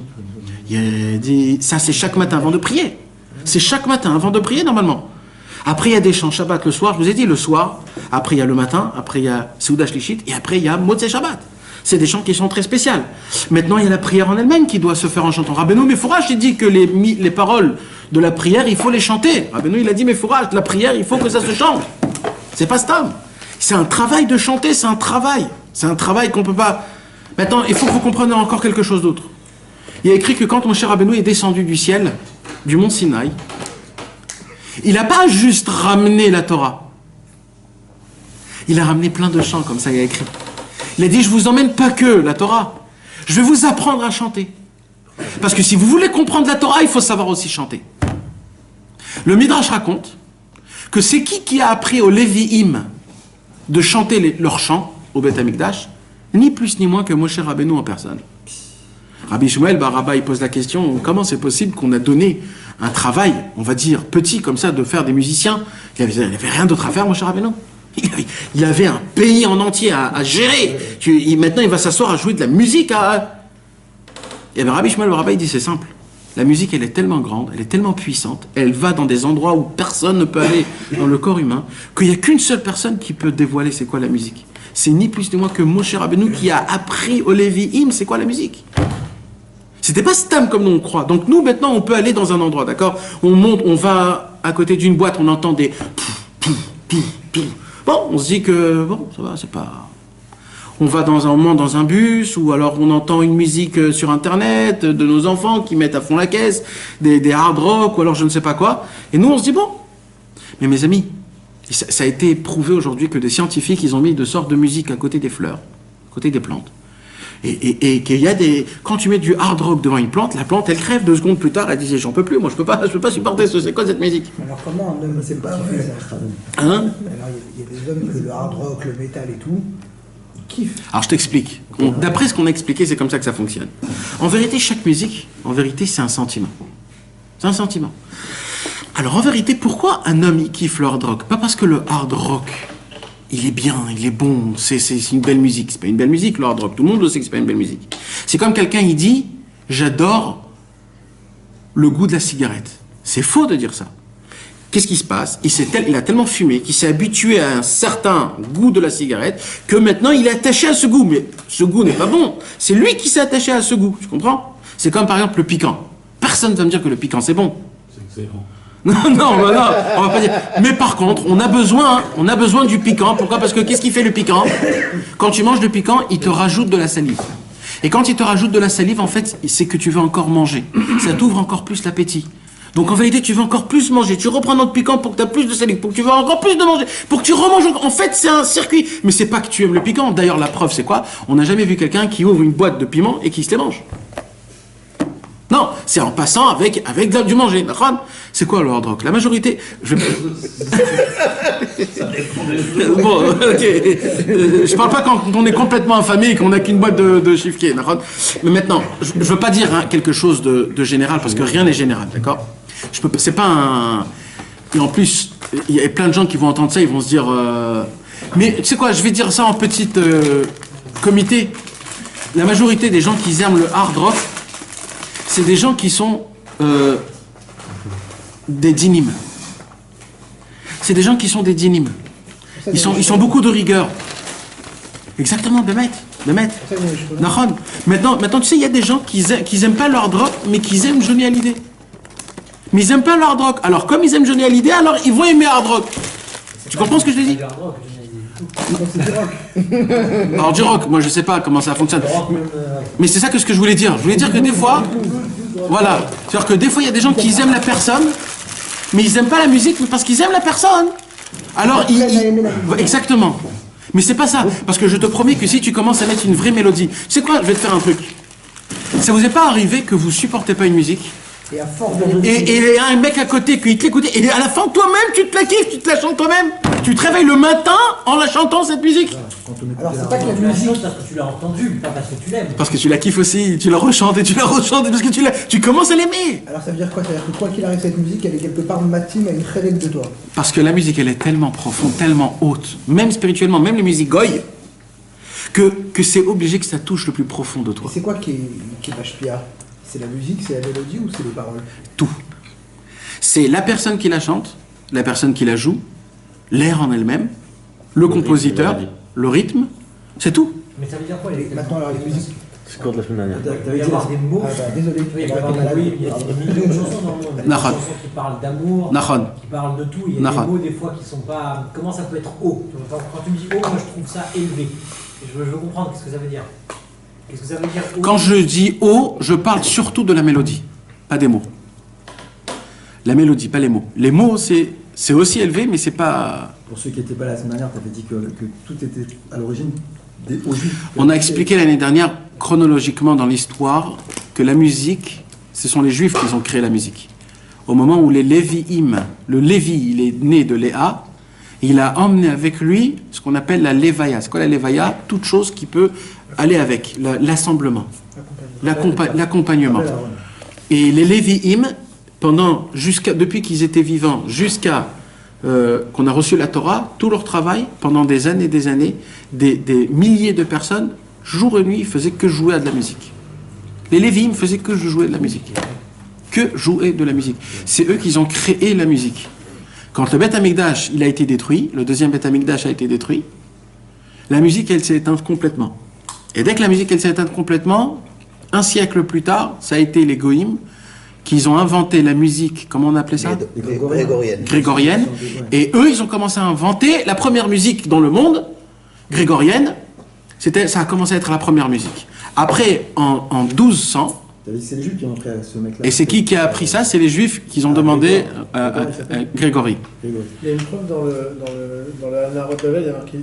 Ça, c'est chaque matin avant de prier. C'est chaque matin avant de prier, normalement. Après, il y a des chants Shabbat le soir. Je vous ai dit, le soir. Après, il y a le matin. Après, il y a Seuda Shlishit. Et après, il y a Motzei Shabbat. C'est des chants qui sont très spéciaux. Maintenant, il y a la prière en elle-même qui doit se faire en chantant. Rabbeinu Mefourash, il dit que les paroles de la prière, il faut les chanter. Rabbeinu, il a dit Mefourash, la prière, il faut que ça se chante. C'est pas stam. C'est un travail de chanter, c'est un travail. C'est un travail qu'on peut pas... Maintenant, il faut que vous compreniez encore quelque chose d'autre. Il y a écrit que quand Moshe Rabbeinu est descendu du ciel, du mont Sinaï, il n'a pas juste ramené la Torah. Il a ramené plein de chants, comme ça il y a écrit. Il a dit, je vous emmène pas que la Torah. Je vais vous apprendre à chanter. Parce que si vous voulez comprendre la Torah, il faut savoir aussi chanter. Le Midrash raconte que c'est qui a appris aux Lévi'im de chanter leurs chants au Beth Amikdash, ni plus ni moins que Moshe Rabbeinu en personne. Rabbi Shmuel Bar Abba, il pose la question, comment c'est possible qu'on a donné un travail, on va dire, petit comme ça, de faire des musiciens? Il n'avait rien d'autre à faire, Moshe Rabbeinu. Il avait un pays en entier à gérer. Maintenant, il va s'asseoir à jouer de la musique. Et bien, Rabbi Shmuel Bar Abba, il dit, c'est simple. La musique, elle est tellement grande, elle est tellement puissante, elle va dans des endroits où personne ne peut aller dans le corps humain, qu'il n'y a qu'une seule personne qui peut dévoiler c'est quoi la musique. C'est ni plus ni moins que Moshe Rabbeinu qui a appris aux Lévi'im c'est quoi la musique. C'était pas Stam comme nous on croit. Donc nous, maintenant, on peut aller dans un endroit, d'accord? On monte, on va à côté d'une boîte, on entend des... Bon, on se dit que, bon, ça va, c'est pas... On va dans un moment dans un bus, ou alors on entend une musique sur Internet de nos enfants qui mettent à fond la caisse, des hard rock, ou alors je ne sais pas quoi. Et nous, on se dit, bon. Mais mes amis, ça a été prouvé aujourd'hui que des scientifiques, ils ont mis de sortes de musique à côté des fleurs, à côté des plantes. Et qu'il y a des... Quand tu mets du hard rock devant une plante, la plante, elle crève 2 secondes plus tard, elle dit, j'en peux plus, moi, je peux pas supporter ça, c'est quoi cette musique? Alors comment un homme ne sait pas fait ça? Hein? Alors il y a des hommes que le hard rock, le métal et tout, ils kiffent. Alors je t'explique. D'après ce qu'on a expliqué, c'est comme ça que ça fonctionne. En vérité, chaque musique, en vérité, c'est un sentiment. C'est un sentiment. Alors en vérité, pourquoi un homme il kiffe le hard rock? Pas parce que le hard rock, il est bien, il est bon, c'est une belle musique. C'est pas une belle musique le hard rock, tout le monde le sait que c'est pas une belle musique. C'est comme quelqu'un, il dit, j'adore le goût de la cigarette. C'est faux de dire ça. Qu'est-ce qui se passe? Il a tellement fumé qu'il s'est habitué à un certain goût de la cigarette que maintenant il est attaché à ce goût. Mais ce goût n'est pas bon. C'est lui qui s'est attaché à ce goût. Tu comprends? C'est comme par exemple le piquant. Personne ne va me dire que le piquant c'est bon. C'est excellent. Non, on va pas dire. Mais par contre, on a besoin du piquant. Pourquoi? Parce que qu'est-ce qui fait le piquant? Quand tu manges le piquant, il te rajoute de la salive. Et quand il te rajoute de la salive, en fait, c'est que tu veux encore manger. Ça t'ouvre encore plus l'appétit. Donc en vérité, tu veux encore plus manger. Tu reprends notre piquant pour que tu aies plus de salive, pour que tu veux encore plus de manger, pour que tu remanges encore. En fait, c'est un circuit. Mais c'est pas que tu aimes le piquant. D'ailleurs, la preuve, c'est quoi? On n'a jamais vu quelqu'un qui ouvre une boîte de piment et qui se les mange. Non, c'est en passant avec du manger. C'est quoi le hard rock? La majorité... Bon, ok. Je parle pas quand on est complètement affamé et qu'on n'a qu'une boîte de chiffrier. Mais maintenant, je veux pas dire quelque chose de général, parce que rien n'est général, d'accord? C'est pas un... Et en plus, il y a plein de gens qui vont entendre ça, ils vont se dire... Mais tu sais quoi, je vais dire ça en petit comité. La majorité des gens qui aiment le hard rock, c'est des gens qui sont des dynimes. C'est des gens qui sont des dynimes. Ils sont beaucoup de rigueur. Exactement, Bémet. Maintenant, tu sais, il y a des gens qui aiment pas le hard rock, mais qui aiment Johnny Hallyday. Mais ils aiment pas le hard rock. Alors, comme ils aiment Johnny Hallyday, alors ils vont aimer hard rock. Tu comprends ce que je te dis? Alors du rock, moi je sais pas comment ça fonctionne. Mais c'est ça que ce que je voulais dire. Je voulais dire que des fois, voilà, c'est-à-dire que des fois il y a des gens qui aiment la personne, mais ils aiment pas la musique parce qu'ils aiment la personne. Alors exactement. Mais c'est pas ça, parce que je te promets que si tu commences à mettre une vraie mélodie, tu sais quoi, je vais te faire un truc. Ça vous est pas arrivé que vous supportez pas une musique? Et à force de... Et il y a un mec à côté qui te l'écoute, et à la fin, toi-même, tu te la kiffes, tu te la chantes toi-même. Tu te réveilles le matin en la chantant, cette musique. Alors c'est pas que la Tu la musique... chantes parce que tu l'as entendue, pas parce que tu l'aimes. Parce que tu la kiffes aussi, tu la rechantes, parce que tu commences à l'aimer. Alors ça veut dire quoi? Ça veut dire que quoi qu'il arrive, cette musique, elle est quelque part matine à une relève de toi. Parce que la musique, elle est tellement profonde, tellement haute, même spirituellement, même les musiques goy, que c'est obligé que ça touche le plus profond de Et toi. c'est quoi qui est Mashpia? C'est la musique, c'est la mélodie ou c'est les paroles? Tout. C'est la personne qui la chante, la personne qui la joue, l'air en elle-même, le compositeur, le rythme, c'est tout. Mais ça veut dire quoi les Maintenant, alors les musiques... C'est quand la semaine dernière. Il peut y avoir des mots. Ah bah désolé, Il y a des millions de chansons dans le monde. Il y a des Nahon. chansons qui parlent d'amour, Nahon. qui parlent de tout. Il y a Nahon. des mots des fois qui sont pas... Comment ça peut être haut? Quand tu me dis haut, moi je trouve ça élevé. Je veux comprendre qu'est-ce que ça veut dire. Qu'est-ce que ça veut dire? Quand je dis haut, je parle surtout de la mélodie, pas des mots. La mélodie, pas les mots. Les mots, c'est aussi élevé, mais c'est pas... Pour ceux qui n'étaient pas là la semaine dernière, tu avais dit que tout était à l'origine des hauts juifs. On a expliqué l'année dernière, chronologiquement dans l'histoire, que la musique, ce sont les juifs qui ont créé la musique. Au moment où les Lévi'im, le Lévi, il est né de Léa, il a emmené avec lui ce qu'on appelle la Lévaïa. C'est quoi la Lévaïa? Toute chose qui peut aller avec, l'assemblement, l'accompagnement. Et les Lévi'im, depuis qu'ils étaient vivants, jusqu'à qu'on a reçu la Torah, tout leur travail, pendant des années, des milliers de personnes, jour et nuit, ils faisaient que jouer à de la musique. Les Lévi'im faisaient que jouer de la musique. Que jouer de la musique. C'est eux qui ont créé la musique. Quand le Beth Amikdash, il a été détruit, le deuxième Beth Amikdash a été détruit, la musique, elle s'est éteinte complètement. Et dès que la musique, elle s'est éteinte complètement, un siècle plus tard, ça a été les Goïm qui ont inventé la musique, comment on appelait ça? Grégorienne. Et eux, ils ont commencé à inventer la première musique dans le monde, grégorienne. Ça a commencé à être la première musique. Après, en 1200, c'est les Juifs qui ont appris à ce mec-là. et c'est qui a appris ça? C'est les Juifs qui ont demandé à Grégory. Il y a une preuve dans le Hanarot de la veille, il y a marqué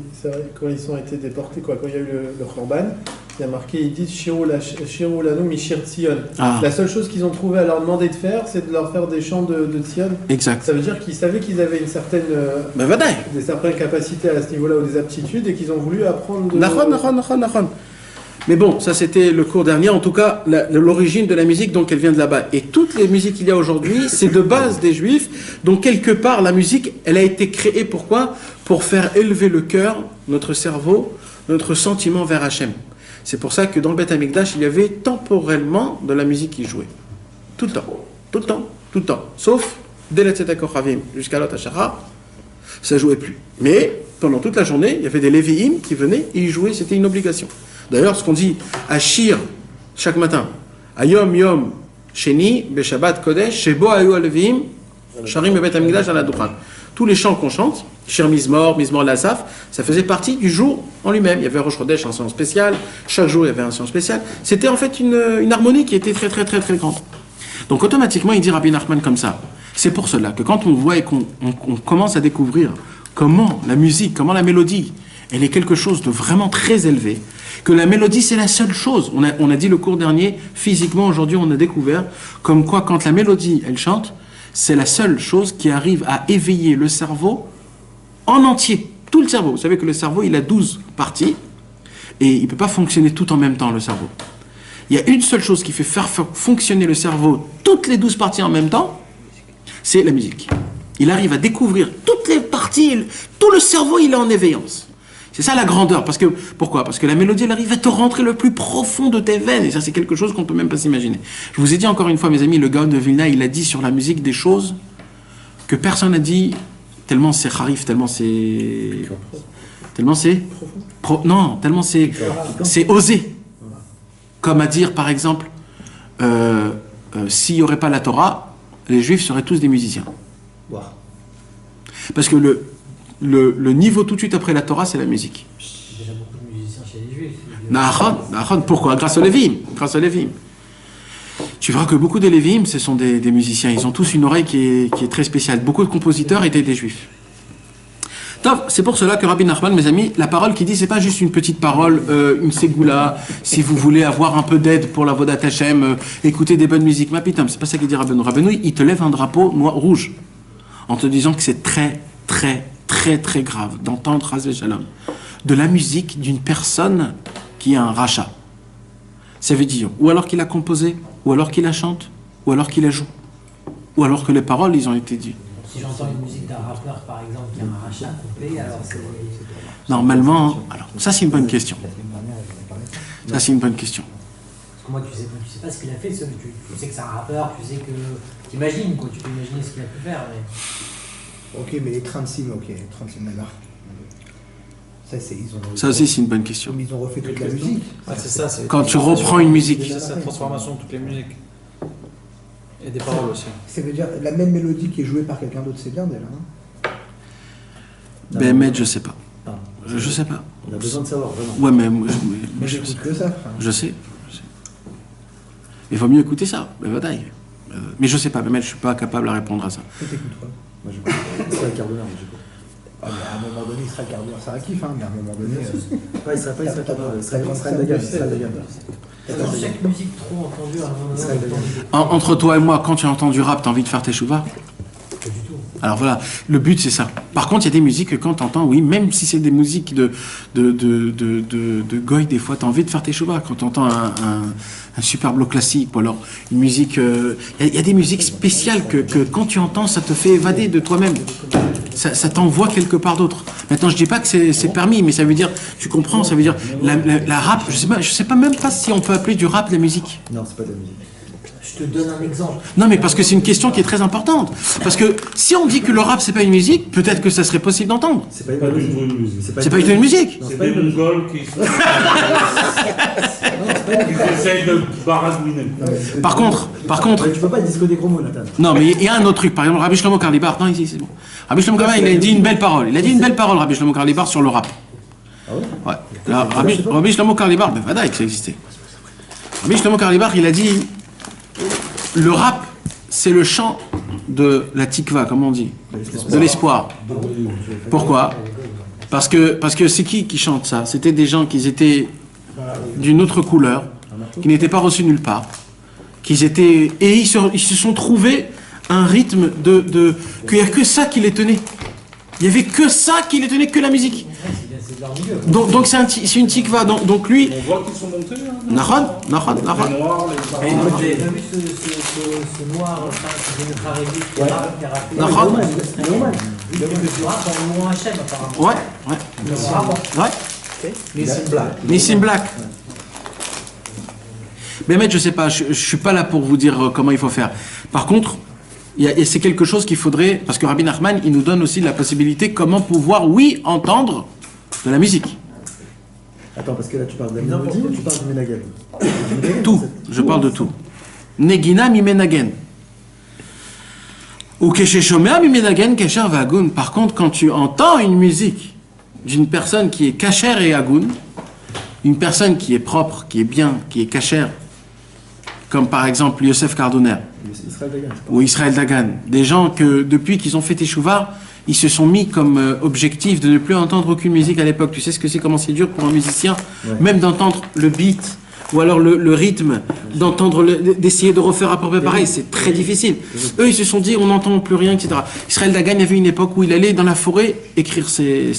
quand ils ont été déportés, quand il y a eu le Khorban, il y a marqué, ils disent Shirou lanu mishir Tzion. La seule chose qu'ils ont trouvé à leur demander de faire, c'est de leur faire des chants de Tzion. Exact. Ça veut dire qu'ils savaient qu'ils avaient une certaine, des certaines capacités à ce niveau-là ou des aptitudes et qu'ils ont voulu apprendre de... Nachon. Mais bon, ça c'était le cours dernier. En tout cas, l'origine de la musique, donc elle vient de là-bas. Et toutes les musiques qu'il y a aujourd'hui, c'est de base des Juifs. Donc quelque part, la musique, elle a été créée pourquoi? Pour faire élever le cœur, notre cerveau, notre sentiment vers Hachem. C'est pour ça que dans le Beth Amikdash, il y avait temporellement de la musique qui jouait. Tout le temps. Sauf dès la Tzedek Ochavim jusqu'à l'Ot Hashara, ça jouait plus. Mais pendant toute la journée, il y avait des Lévi'im qui venaient et ils jouaient, c'était une obligation. D'ailleurs, ce qu'on dit à Shir chaque matin, Ayom Yom Sheni Beshabbat Kodesh Shebo Ayu Alevim Sharim Bebet Amikdash Al Adukhan. Tous les chants qu'on chante, Shir Mizmor Lasaf, ça faisait partie du jour en lui-même. Il y avait Rosh Chodesh, un son spécial. Chaque jour, il y avait un son spécial. C'était en fait une harmonie qui était très grande. Donc automatiquement, il dit Rabbi Nachman comme ça. C'est pour cela que quand on voit et qu'on commence à découvrir comment la musique, comment la mélodie, elle est quelque chose de vraiment très élevé, que la mélodie c'est la seule chose. On a dit le cours dernier, physiquement aujourd'hui on a découvert comme quoi quand la mélodie elle chante, c'est la seule chose qui arrive à éveiller le cerveau en entier, tout le cerveau. Vous savez que le cerveau il a 12 parties et il ne peut pas fonctionner tout en même temps le cerveau. Il y a une seule chose qui fait faire fonctionner le cerveau, toutes les 12 parties en même temps, c'est la musique. Il arrive à découvrir toutes les parties, tout le cerveau il est en éveillance. C'est ça la grandeur. Pourquoi? Parce que la mélodie, elle arrive à te rentrer le plus profond de tes veines. Et ça, c'est quelque chose qu'on ne peut même pas s'imaginer. Je vous ai dit encore une fois, mes amis, le Gaon de Vilna, il a dit sur la musique des choses que personne n'a dit, tellement c'est harif, tellement c'est osé. Comme à dire, par exemple, s'il n'y aurait pas la Torah, les Juifs seraient tous des musiciens. Parce que le niveau tout de suite après la Torah, c'est la musique. Il y a déjà beaucoup de musiciens chez les Juifs. Nahon, pourquoi? Grâce aux Lévi'im. Tu verras que beaucoup des Lévi'im, ce sont des musiciens. Ils ont tous une oreille qui est très spéciale. Beaucoup de compositeurs étaient des Juifs. C'est pour cela que Rabbi Nachman, mes amis, la parole qu'il dit, c'est pas juste une petite parole, une ségoula, si vous voulez avoir un peu d'aide pour la Vodat Hashem, écouter des bonnes musiques. Ma pitam, c'est pas ça qu'il dit Rabbeinu. Rabbeinu, il te lève un drapeau rouge, en te disant que c'est très grave d'entendre Chas v'Shalom de la musique d'une personne qui a un rachat. Ça veut dire, ou alors qu'il a composé, ou alors qu'il la chante, ou alors qu'il la joue, ou alors que les paroles, ils ont été dites. Si j'entends une musique d'un rappeur, par exemple, qui a un rachat complet, alors c'est... Normalement, alors, ça c'est une bonne question. Parce que moi, tu sais pas ce qu'il a fait, tu sais que c'est un rappeur, tu sais que... T'imagines, quoi, tu peux imaginer ce qu'il a pu faire, mais... Ok, mais les 36 là. Ça aussi, c'est une bonne question. Ils ont refait toute la musique. C'est ça, quand tu reprends une musique. C'est la transformation de toutes les musiques. Et des paroles aussi. Ça veut dire la même mélodie qui est jouée par quelqu'un d'autre, c'est bien déjà. Bémet, je sais pas. Je sais pas. On a besoin de savoir, vraiment. Ouais, mais Moi, j'écoute que ça. je sais. Il vaut mieux écouter ça, mais bataille. Mais je sais pas, mais je suis pas capable à répondre à ça. Toi, t'écoutes quoi? Moi, j'écoute Israël Cardona, moi, j'écoute. Ah, mais à un moment donné, il sera Cardona, ça va kiff, hein, mais à un moment donné. Pas Israël Cardona, Israël Dagan. Chaque musique trop entendue à un moment donné. Entre toi et moi, quand tu entends du rap, t'as envie de faire tes chouvas? Pas du tout. Alors voilà, le but c'est ça. Par contre, il y a des musiques que quand t'entends, oui, même si c'est des musiques de goy, des fois, t'as envie de faire tes chouvas. Quand t'entends un super bloc classique, ou alors une musique... Il y a des musiques spéciales que quand tu entends, ça te fait évader de toi-même. Ça t'envoie quelque part d'autre. Maintenant, je dis pas que c'est permis, mais ça veut dire, tu comprends, ça veut dire, la rap, je sais pas même pas si on peut appeler du rap la musique. Non, c'est pas de la musique. Je te donne un exemple. Non, mais parce que c'est une question qui est très importante. Parce que si on dit que le rap c'est pas une musique, peut-être que ça serait possible d'entendre. C'est pas Pas du tout une musique. C'est pas du tout une musique. C'est des Mongols qui essayent de baragouiner. Par contre, Tu peux pas disco des gros mots, Nathan. non, mais il y a un autre truc. Par exemple, Rabbi Shlomo Karlibar, non, ici, c'est bon. Rabbi Shlomo Karlibar, il a dit une belle parole. Il a dit une belle parole, Rabbi Shlomo Karlibar, sur le rap. Ah ouais? Ouais. Là, Rabbi Shlomo Karlibar, ben voilà que ça existait. Rabbi Shlomo Karlibar, il a dit le rap, c'est le chant de la tikva, comme on dit, de l'espoir. Pourquoi? Parce que c'est qui chante ça? C'était des gens qui étaient d'une autre couleur, qui n'étaient pas reçus nulle part, et ils se sont trouvés un rythme qu'il n'y a que ça qui les tenait. Il n'y avait que ça qui les tenait, que la musique. C'est de leur milieu. Donc c'est une tikva. Donc lui, On voit qu'ils sont montés. Hein. Nahon. Les noirs, les Et arabes. vous avez pas vu ce noir, enfin, qui vient de travailler, qui a rappé. Nahon. Il fait du rap en louant Hachem, apparemment. Ouais. Ouais. Nissim Black. Mais mec, je sais pas, je suis pas là pour vous dire comment il faut faire. Par contre, c'est quelque chose qu'il faudrait, parce que Rabbi Nachman, il nous donne aussi la possibilité comment pouvoir, oui, entendre de la musique. Attends, parce que là, tu parles de la mélodie ou tu parles du ménagel? Tout, je parle de tout. Negina mi menagen. Ou kesheshomea mi menagen kesher vagun. Par contre, quand tu entends une musique d'une personne qui est kasher et agun, une personne qui est propre, qui est bien, qui est kasher, comme par exemple Yosef Kardoner Israël Dagan. ou Israël Dagan, des gens que depuis qu'ils ont fait Teshuvah, ils se sont mis comme objectif de ne plus entendre aucune musique à l'époque. Tu sais ce que c'est, comment c'est dur pour un musicien, même d'entendre le beat ou alors le rythme, d'essayer de refaire à peu près pareil, c'est très difficile. Eux, ils se sont dit, on n'entend plus rien, etc. Israël Dagan, il y avait une époque où il allait dans la forêt écrire ses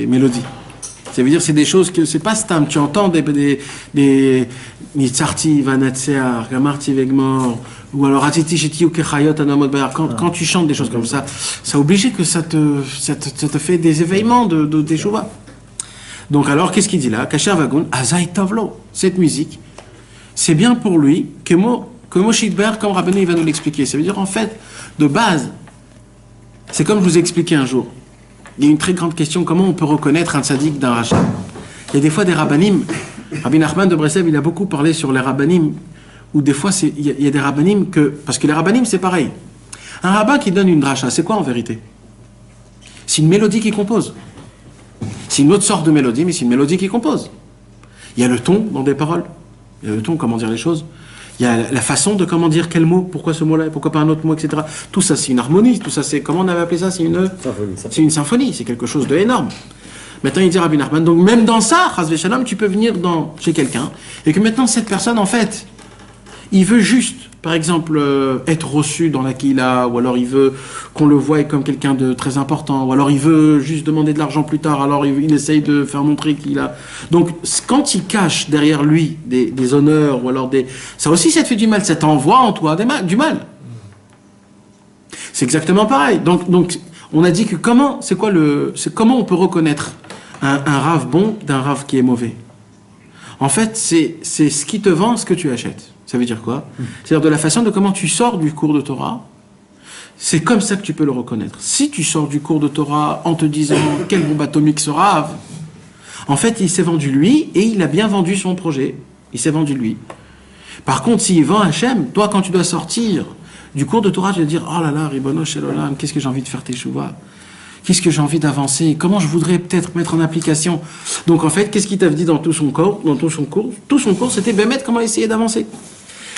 mélodies. Ça veut dire c'est des choses que c'est pas stam. Tu entends des Nitzarti Vanatsear, Gamarti Vegmor, ou alors Atiti Sheti Ukechayot Anamot Bayar. Quand tu chantes des choses comme ça, c'est obligé que ça te fait des éveillements de Teshuvah. Donc alors, qu'est-ce qu'il dit là? Kasher Vagun, Azai Tavlo. Cette musique, c'est bien pour lui, que Moshidber, comme Rabbeinu, il va nous l'expliquer. Ça veut dire en fait, de base, c'est comme je vous ai expliqué un jour. Il y a une très grande question, comment on peut reconnaître un tzaddik d'un rachat? Il y a des fois des rabbanim, Rabbi Nachman de Breslev, il a beaucoup parlé sur les rabbanim, où des fois il y a des rabbanim parce que les rabbanim c'est pareil. Un rabbin qui donne une dracha, c'est quoi en vérité? C'est une mélodie qu'il compose. C'est une autre sorte de mélodie, mais c'est une mélodie qu'il compose. Il y a le ton dans des paroles, il y a le ton, comment dire les choses. Il y a la façon de comment dire quel mot, pourquoi ce mot-là, pourquoi pas un autre mot, etc. Tout ça, c'est une harmonie, tout ça, c'est, comment on avait appelé ça? C'est une symphonie, c'est quelque chose d'énorme. Maintenant, il dit Rabbi Nachman, donc même dans ça, Chas v'Shalom, tu peux venir chez quelqu'un, et que maintenant, cette personne, en fait, il veut juste, par exemple, être reçu dans la Kila, ou alors il veut qu'on le voie comme quelqu'un de très important, ou alors il veut juste demander de l'argent plus tard, alors il essaye de faire montrer qu'il a... Donc, quand il cache derrière lui des honneurs, ou alors ça aussi, ça te fait du mal, ça t'envoie en toi du mal. C'est exactement pareil. Donc, on a dit que comment on peut reconnaître un rave bon d'un rave qui est mauvais? En fait, c'est ce qui te vend, ce que tu achètes. Ça veut dire quoi? C'est-à-dire de la façon de comment tu sors du cours de Torah, c'est comme ça que tu peux le reconnaître. Si tu sors du cours de Torah en te disant quelle bombe atomique ce rave, en fait, il s'est vendu lui et il a bien vendu son projet. Il s'est vendu lui. Par contre, s'il vend Hachem, toi, quand tu dois sortir du cours de Torah, tu vas dire oh là là, Ribono Shel Olam, qu'est-ce que j'ai envie de faire Teshuvah. Qu'est-ce que j'ai envie d'avancer? Comment je voudrais peut-être mettre en application? Donc en fait, qu'est-ce qu'il t'a dit dans tout son cours? Tout son cours, c'était mettre comment essayer d'avancer.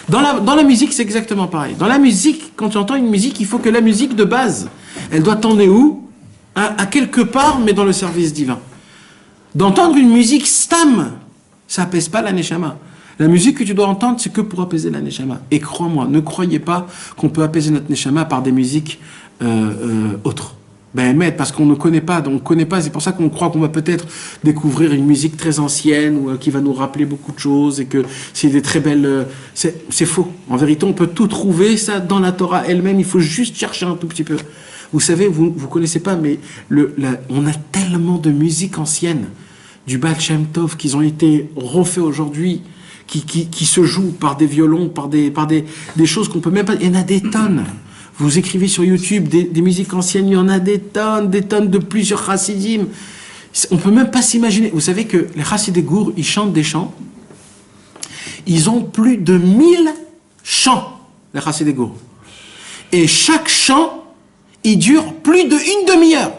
Dans la musique, c'est exactement pareil. Dans la musique, quand tu entends une musique, il faut que la musique de base, elle doit t'emmener où? À quelque part, mais dans le service divin. D'entendre une musique stam, ça apaise pas la neshama. La musique que tu dois entendre, c'est que pour apaiser la neshama. Et crois-moi, ne croyez pas qu'on peut apaiser notre neshama par des musiques autres. Mais parce qu'on ne connaît pas, c'est pour ça qu'on croit qu'on va peut-être découvrir une musique très ancienne ou qui va nous rappeler beaucoup de choses et que c'est des très belles... C'est faux. En vérité, on peut tout trouver ça dans la Torah elle-même, il faut juste chercher un tout petit peu. Vous savez, vous connaissez pas, mais on a tellement de musique ancienne, du Baal Shem Tov, qui ont été refaits aujourd'hui, qui se jouent par des violons, par des choses qu'on peut même pas... Il y en a des tonnes. Vous écrivez sur YouTube des musiques anciennes, il y en a des tonnes de plusieurs chassidim. On peut même pas s'imaginer. Vous savez que les chassidés gour, ils chantent des chants. Ils ont plus de 1000 chants, les chassidés gour. Et chaque chant, il dure plus d'une demi-heure.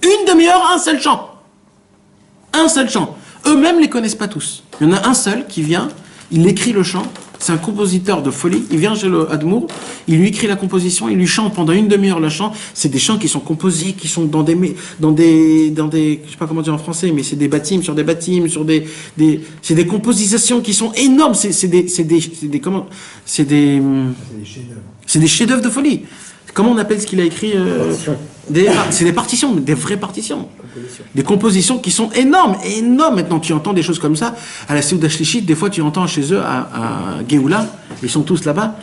Une demi-heure, un seul chant. Un seul chant. Eux-mêmes ne les connaissent pas tous. Il y en a un seul qui vient, il écrit le chant. C'est un compositeur de folie. Il vient chez le Admour, il lui écrit la composition, il lui chante pendant une demi-heure le chant. C'est des chants qui sont composés, qui sont dans des, je sais pas comment dire en français, mais c'est des bâtiments sur des bâtiments, c'est des compositions qui sont énormes. C'est des chefs-d'œuvre. C'est des chefs-d'œuvre de folie. Comment on appelle ce qu'il a écrit c'est des partitions, des vraies partitions. Des compositions qui sont énormes. Maintenant, tu entends des choses comme ça. À la Seuda Shlichit, des fois, tu entends chez eux, à Géoula, ils sont tous là-bas.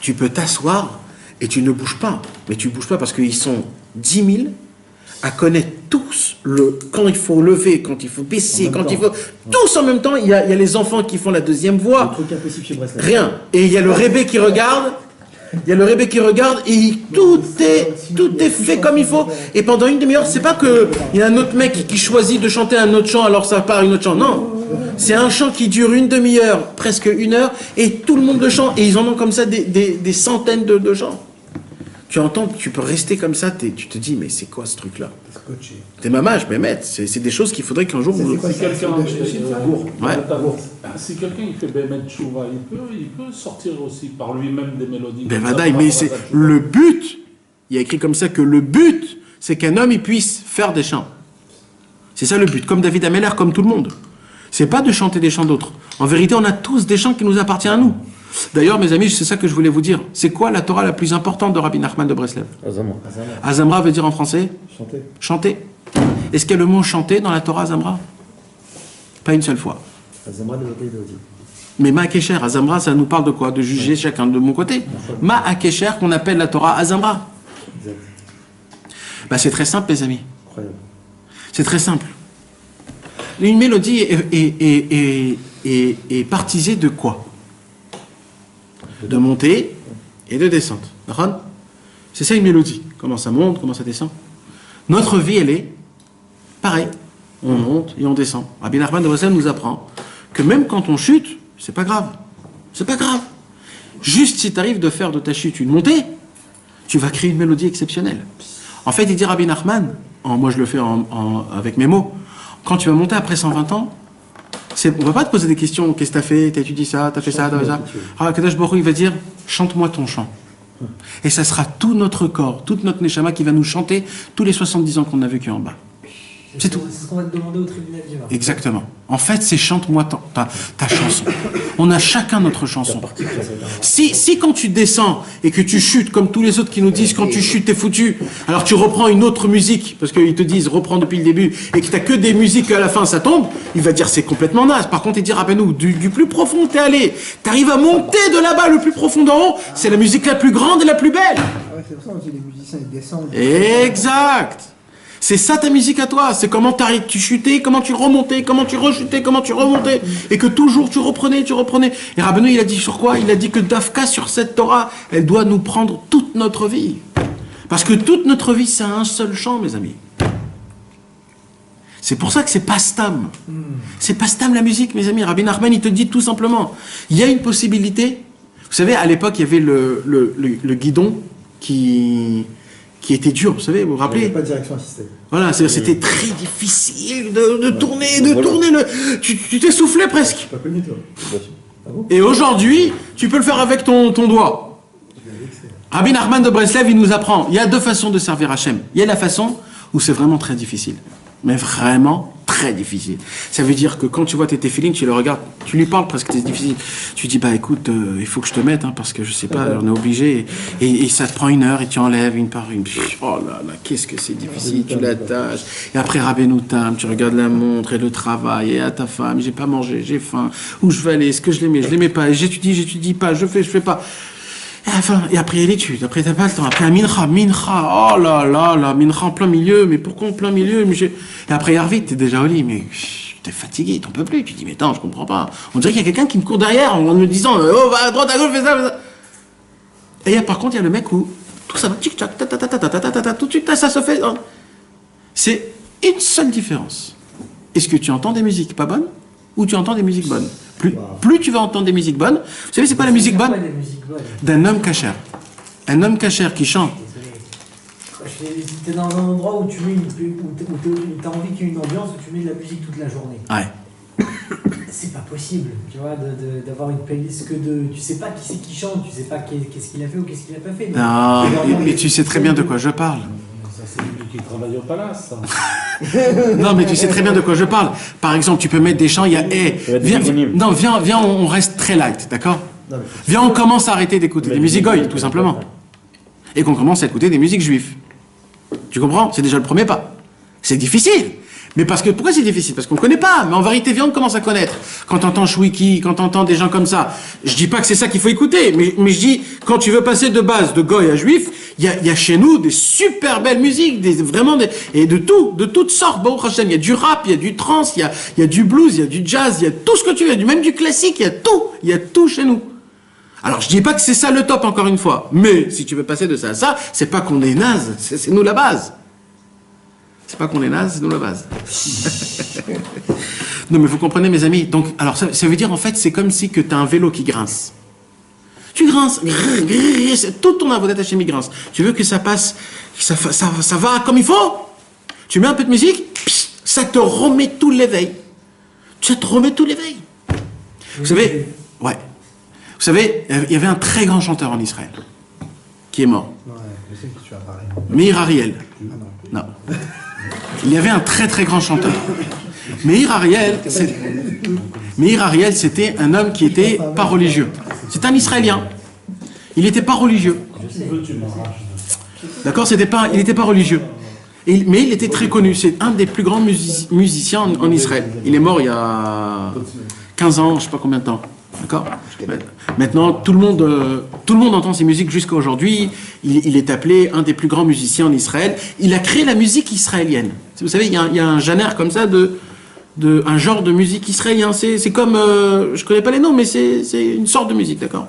Tu peux t'asseoir et tu ne bouges pas. Mais tu ne bouges pas parce qu'ils sont 10 000 à connaître tous quand il faut lever, quand il faut baisser, quand il faut... Tous en même temps. Il y a les enfants qui font la deuxième voix. Un truc impossible chez Breslau. Rien. Et il y a le rébé qui regarde. Il y a le rébé qui regarde et tout est fait comme il faut. Et pendant une demi-heure, c'est pas que il y a un autre mec qui choisit de chanter un autre chant alors ça part une autre chant. Non, c'est un chant qui dure une demi-heure, presque une heure, et tout le monde le chante. Et ils en ont comme ça des centaines de chants. Tu entends, tu peux rester comme ça, tu te dis mais c'est quoi ce truc-là? T'es mamage, mais maître, c'est des choses qu'il faudrait qu'un jour vous... Si quelqu'un il fait Bémet Chouva, il peut sortir aussi par lui-même des mélodies. Ben vadaï, mais c'est le but. Il y a écrit comme ça que le but, c'est qu'un homme il puisse faire des chants. C'est ça le but, comme David Ameller, comme tout le monde. C'est pas de chanter des chants d'autres. En vérité, on a tous des chants qui nous appartiennent à nous. D'ailleurs, mes amis, c'est ça que je voulais vous dire. C'est quoi la Torah la plus importante de Rabbi Nachman de Breslev? Azamra. Azamra veut dire en français Chanter. Chanter. Est-ce qu'il y a le mot chanter dans la Torah Azamra? Pas une seule fois. Azamra de l'autre aussi. Mais Ma'akesher, Azamra, ça nous parle de quoi? De juger chacun de mon côté. Ma'akesher, qu'on appelle la Torah Azamra. Exact. Bah, c'est très simple, les amis. Incroyable. C'est très simple. Une mélodie est partisée de quoi? De montée et de descente. C'est ça une mélodie. Comment ça monte, comment ça descend. Notre vie, elle est pareil. On monte et on descend. Rabbi Nachman de Breslev nous apprend que même quand on chute, c'est pas grave. C'est pas grave. Juste si tu arrives de faire de ta chute une montée, tu vas créer une mélodie exceptionnelle. En fait, il dit Rabbi Nachman, moi je le fais avec mes mots, quand tu vas monter après 120 ans, on ne va pas te poser des questions. Qu'est-ce que tu as fait? Tu as étudié ça? Tu as fait ça? Kadosh Baruch Hu, il va dire chante-moi ton chant. Et ça sera tout notre corps, toute notre neshama qui va nous chanter tous les 70 ans qu'on a vécu en bas. C'est tout. C'est ce qu'on va te demander au tribunal divin. Exactement. En fait, c'est chante-moi ta chanson. On a chacun notre chanson. Si quand tu descends et que tu chutes, comme tous les autres qui nous disent quand tu chutes t'es foutu, alors tu reprends une autre musique, parce qu'ils te disent reprends depuis le début, et que t'as que des musiques à la fin ça tombe, il va dire c'est complètement naze. Par contre il dira ben nous, du plus profond t'es allé, t'arrives à monter de là-bas le plus profond d'en haut, c'est la musique la plus grande et la plus belle. Ah ouais, c'est pour ça qu'on dit les musiciens ils descendent. Exact. C'est ça ta musique à toi, c'est comment tu chutais, comment tu remontais, comment tu rechutais, comment tu remontais, et que toujours tu reprenais. Et Rabbeinu, il a dit sur quoi? Il a dit que Dafka, sur cette Torah, elle doit nous prendre toute notre vie. Parce que toute notre vie, c'est un seul chant, mes amis. C'est pour ça que c'est pas stam. C'est pas stam la musique, mes amis. Rabbi Nachman, il te dit tout simplement, il y a une possibilité. Vous savez, à l'époque, il y avait le guidon qui qui était dur, vous savez, vous vous Il n'y rappelez? avait pas de direction assistée. Voilà, c'était très difficile de tourner, le... Tu t'essoufflais presque. Tu n'as pas connu, toi. Ah bon? Et aujourd'hui, tu peux le faire avec ton doigt. Rabbi Nachman de Breslev, il nous apprend, il y a deux façons de servir Hachem. Il y a la façon où c'est vraiment très difficile. Mais vraiment très difficile. Ça veut dire que quand tu vois tes téfilines, tu le regardes, tu lui parles presque, c'est difficile. Tu dis, bah écoute, il faut que je te mette, hein, parce que je sais pas, on est obligé. Et ça te prend 1 heure et tu enlèves une par une. Oh là là, qu'est-ce que c'est difficile, tu l'attaches. Et après Rabbeinu Tam, tu regardes la montre et le travail, et à ta femme, j'ai pas mangé, j'ai faim, où je vais aller, est-ce que je l'aimais pas, et j'étudie pas, je fais pas. Et après il y a l'étude, après t'as pas le temps, après un mincha, oh là là, mincha en plein milieu, mais pourquoi en plein milieu? Et après Yarvit, t'es déjà au lit, mais t'es fatigué, t'en peux plus, tu dis mais attends, je comprends pas. On dirait qu'il y a quelqu'un qui me court derrière en me disant oh va à droite, à gauche, fais ça. Et par contre il y a le mec où tout ça va tic-tac, tout de suite ça se fait. C'est une seule différence. Est-ce que tu entends des musiques pas bonnes ou tu entends des musiques bonnes? Plus tu vas entendre des musiques bonnes, vous savez c'est quoi la musique bonne? D'un homme kasher. Un homme kasher qui chante. T'es dans un endroit où tu mets où t'as envie qu'il y ait une ambiance, où tu mets de la musique toute la journée. Ouais. C'est pas possible, tu vois, d'avoir une playlist que de... Tu sais pas qui c'est qui chante, tu sais pas qu'est-ce qu'il a fait ou qu'est-ce qu'il a pas fait. Non, mais tu sais très bien de quoi je parle. Ça, c'est lui qui travaille au palace. Ça. Non, mais tu sais très bien de quoi je parle. Par exemple, tu peux mettre des chants, il y a viens, on reste très light, d'accord? Viens, on commence à arrêter d'écouter des musiques goy, tout simplement. Et qu'on commence à écouter des musiques juives. Tu comprends? C'est déjà le premier pas. C'est difficile. Mais pourquoi c'est difficile? Parce qu'on ne connaît pas. Mais en vérité, viens, on commence à connaître. Quand t'entends Shwiki, quand t'entends des gens comme ça, je dis pas que c'est ça qu'il faut écouter, mais je dis, quand tu veux passer de base de goy à juif, il y a chez nous des super belles musiques, et de toutes sortes. Bon, Hashem, il y a du rap, il y a du trance, il y a du blues, il y a du jazz, il y a tout ce que tu veux, même du classique, il y a tout chez nous. Alors, je dis pas que c'est ça le top, encore une fois. Mais, si tu veux passer de ça à ça, c'est pas qu'on est naze, c'est nous la base. C'est pas qu'on est naze, c'est nous la base. Non, mais vous comprenez, mes amis. Donc, alors, ça veut dire, en fait, c'est comme si que t'as un vélo qui grince. Tu grinces, toute ton avodat Hashem grince. Tu veux que ça passe, ça va comme il faut. Tu mets un peu de musique, ça te remet tout l'éveil. Ça te remet tout l'éveil. Vous savez, ouais. Vous savez, il y avait un très grand chanteur en Israël qui est mort. Ouais, je sais que tu as parlé. Meir Ariel. Non. Il y avait un très très grand chanteur. Meir Ariel, c'était un homme qui était pas religieux. C'est un Israélien. Il n'était pas religieux. D'accord, il n'était pas religieux. Mais il était très connu. C'est un des plus grands musiciens en Israël. Il est mort il y a 15 ans, je ne sais pas combien de temps. D'accord. Maintenant, tout le monde entend ses musiques jusqu'à aujourd'hui. Il est appelé un des plus grands musiciens en Israël. Il a créé la musique israélienne. Vous savez, il y a un genre comme ça un genre de musique israélien. C'est comme, je connais pas les noms, mais c'est une sorte de musique, d'accord.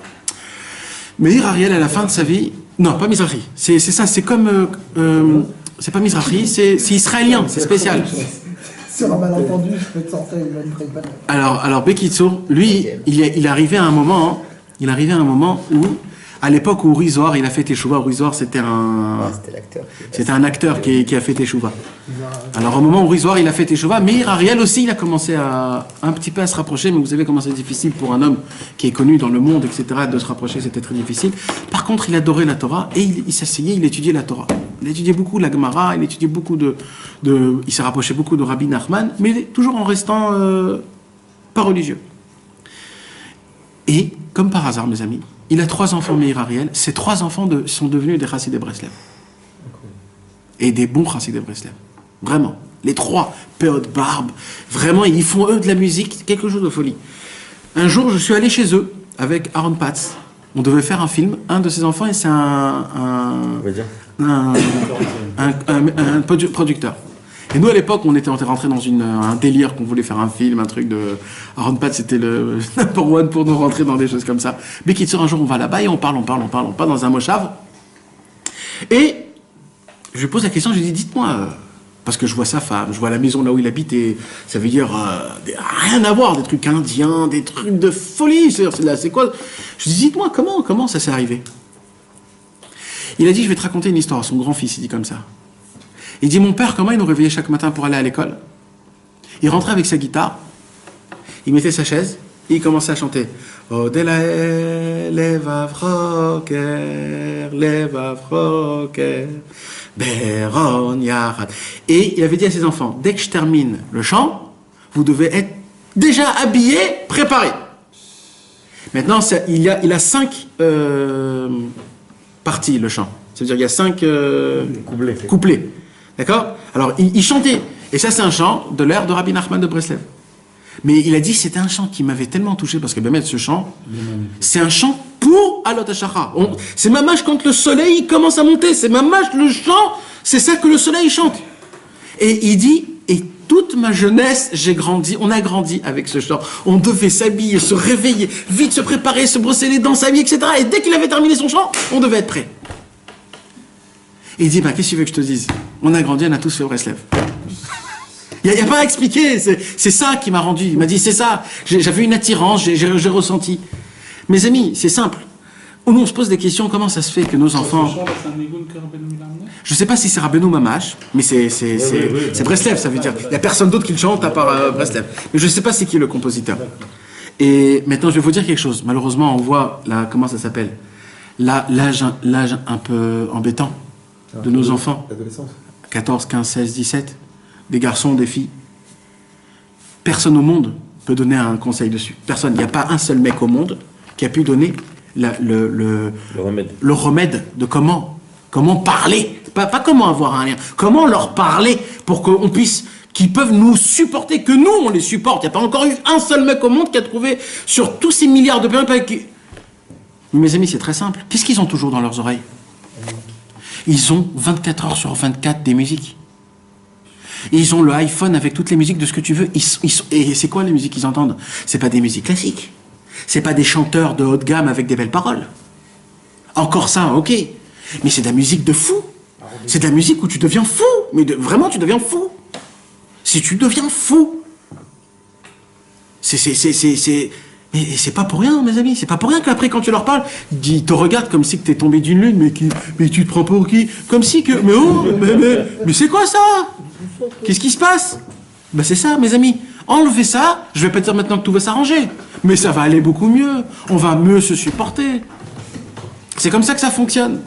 Meir Ariel, à la fin de sa vie, non, pas Mizrahi. C'est ça, c'est comme, c'est pas Mizrahi, c'est israélien, c'est spécial. Sur un malentendu, je peux te sortir une bonne prépa. Alors Bekitsour, lui, il arrivait à un moment où, à l'époque où Uri Zohar, il a fait Teshuvah. Uri Zohar, c'était un acteur qui a fait Teshuvah. Alors au moment où Uri Zohar, il a fait Teshuvah, Meir Ariel aussi, il a commencé un petit peu à se rapprocher, mais vous savez comment c'est difficile pour un homme qui est connu dans le monde, etc., de se rapprocher, c'était très difficile. Par contre, il adorait la Torah, et il s'asseyait, il étudiait la Torah. Il étudiait beaucoup la Gemara, il étudiait beaucoup il s'est rapproché beaucoup de Rabbi Nachman, mais toujours en restant pas religieux. Et, comme par hasard, mes amis, il a 3 enfants, Meir Ariel. Ces 3 enfants sont devenus des Chassidei Breslev. Et des bons Chassidei Breslev. Vraiment. Les 3, période barbe. Vraiment, ils font, eux, de la musique, quelque chose de folie. Un jour, je suis allé chez eux, avec Aaron Patz. On devait faire un film. Un de ses enfants, et c'est un producteur. Et nous, à l'époque, on était rentrés dans un délire qu'on voulait faire un film, un truc de... Aaron Pat, c'était le number one pour nous rentrer dans des choses comme ça. Mais qui un jour, on va là-bas et on parle dans un moshav. Et je lui pose la question, je lui dis, dites-moi, parce que je vois sa femme, je vois la maison là où il habite, et ça veut dire rien à voir, des trucs indiens, des trucs de folie, c'est quoi? Je lui dis, dites-moi, comment ça s'est arrivé? Il a dit, je vais te raconter une histoire. Son grand-fils, il dit comme ça. Il dit, mon père, comment il nous réveillait chaque matin pour aller à l'école? Il rentrait avec sa guitare, il mettait sa chaise, et il commençait à chanter. Odelae, levavroker, Beron Yarat. Et il avait dit à ses enfants, dès que je termine le chant, vous devez être déjà habillés, préparés. Maintenant, il a 5 parties, le chant. C'est-à-dire qu'il y a 5 couplets. D'accord? Alors, il chantait. Et ça, c'est un chant de l'ère de Rabbi Nachman de Breslev. Mais il a dit, c'était un chant qui m'avait tellement touché, parce que Bémet, ce chant, c'est un chant pour Alot HaShachar. C'est mamash quand le soleil commence à monter. C'est mamash, le chant, c'est ça que le soleil chante. Et il dit, et toute ma jeunesse, on a grandi avec ce chant. On devait s'habiller, se réveiller, vite se préparer, se brosser les dents, s'habiller, etc. Et dès qu'il avait terminé son chant, on devait être prêt. Et il dit, qu'est-ce que tu veux que je te dise? On a grandi, on a tous fait Breslev. Il n'y a pas à expliquer, c'est ça qui m'a rendu. Il m'a dit, c'est ça, j'avais une attirance, j'ai ressenti. Mes amis, c'est simple. Nous, on se pose des questions, comment ça se fait que nos enfants... Je ne sais pas si c'est Rabbeinu Mamash, mais c'est Breslev, ça veut dire. Il n'y a personne d'autre qui le chante à part Breslev. Mais je ne sais pas c'est qui le compositeur. Et maintenant, je vais vous dire quelque chose. Malheureusement, on voit, là, comment ça s'appelle, l'âge un peu embêtant de nos enfants. 14, 15, 16, 17. Des garçons, des filles. Personne au monde peut donner un conseil dessus. Personne. Il n'y a pas un seul mec au monde qui a pu donner le remède de comment parler. Pas comment avoir un lien. Comment leur parler pour qu'on puisse, qu'ils peuvent nous supporter, que nous, on les supporte. Il n'y a pas encore eu un seul mec au monde qui a trouvé sur tous ces milliards de personnes. Mes amis, c'est très simple. Qu'est-ce qu'ils ont toujours dans leurs oreilles? Ils ont 24 heures sur 24 des musiques. Ils ont le iPhone avec toutes les musiques de ce que tu veux. Et c'est quoi les musiques qu'ils entendent? C'est pas des musiques classiques. C'est pas des chanteurs de haute gamme avec des belles paroles. Encore ça, ok. Mais c'est de la musique de fou. C'est de la musique où tu deviens fou. Mais vraiment, tu deviens fou. Si tu deviens fou. Mais c'est pas pour rien, mes amis. C'est pas pour rien qu'après, quand tu leur parles, ils te regardent comme si tu es tombé d'une lune, mais tu te prends pour qui? Comme si que... Mais c'est quoi ça? Qu'est-ce qui se passe? C'est ça, mes amis. Enlevez ça, je vais pas dire maintenant que tout va s'arranger, mais ça va aller beaucoup mieux. On va mieux se supporter. C'est comme ça que ça fonctionne.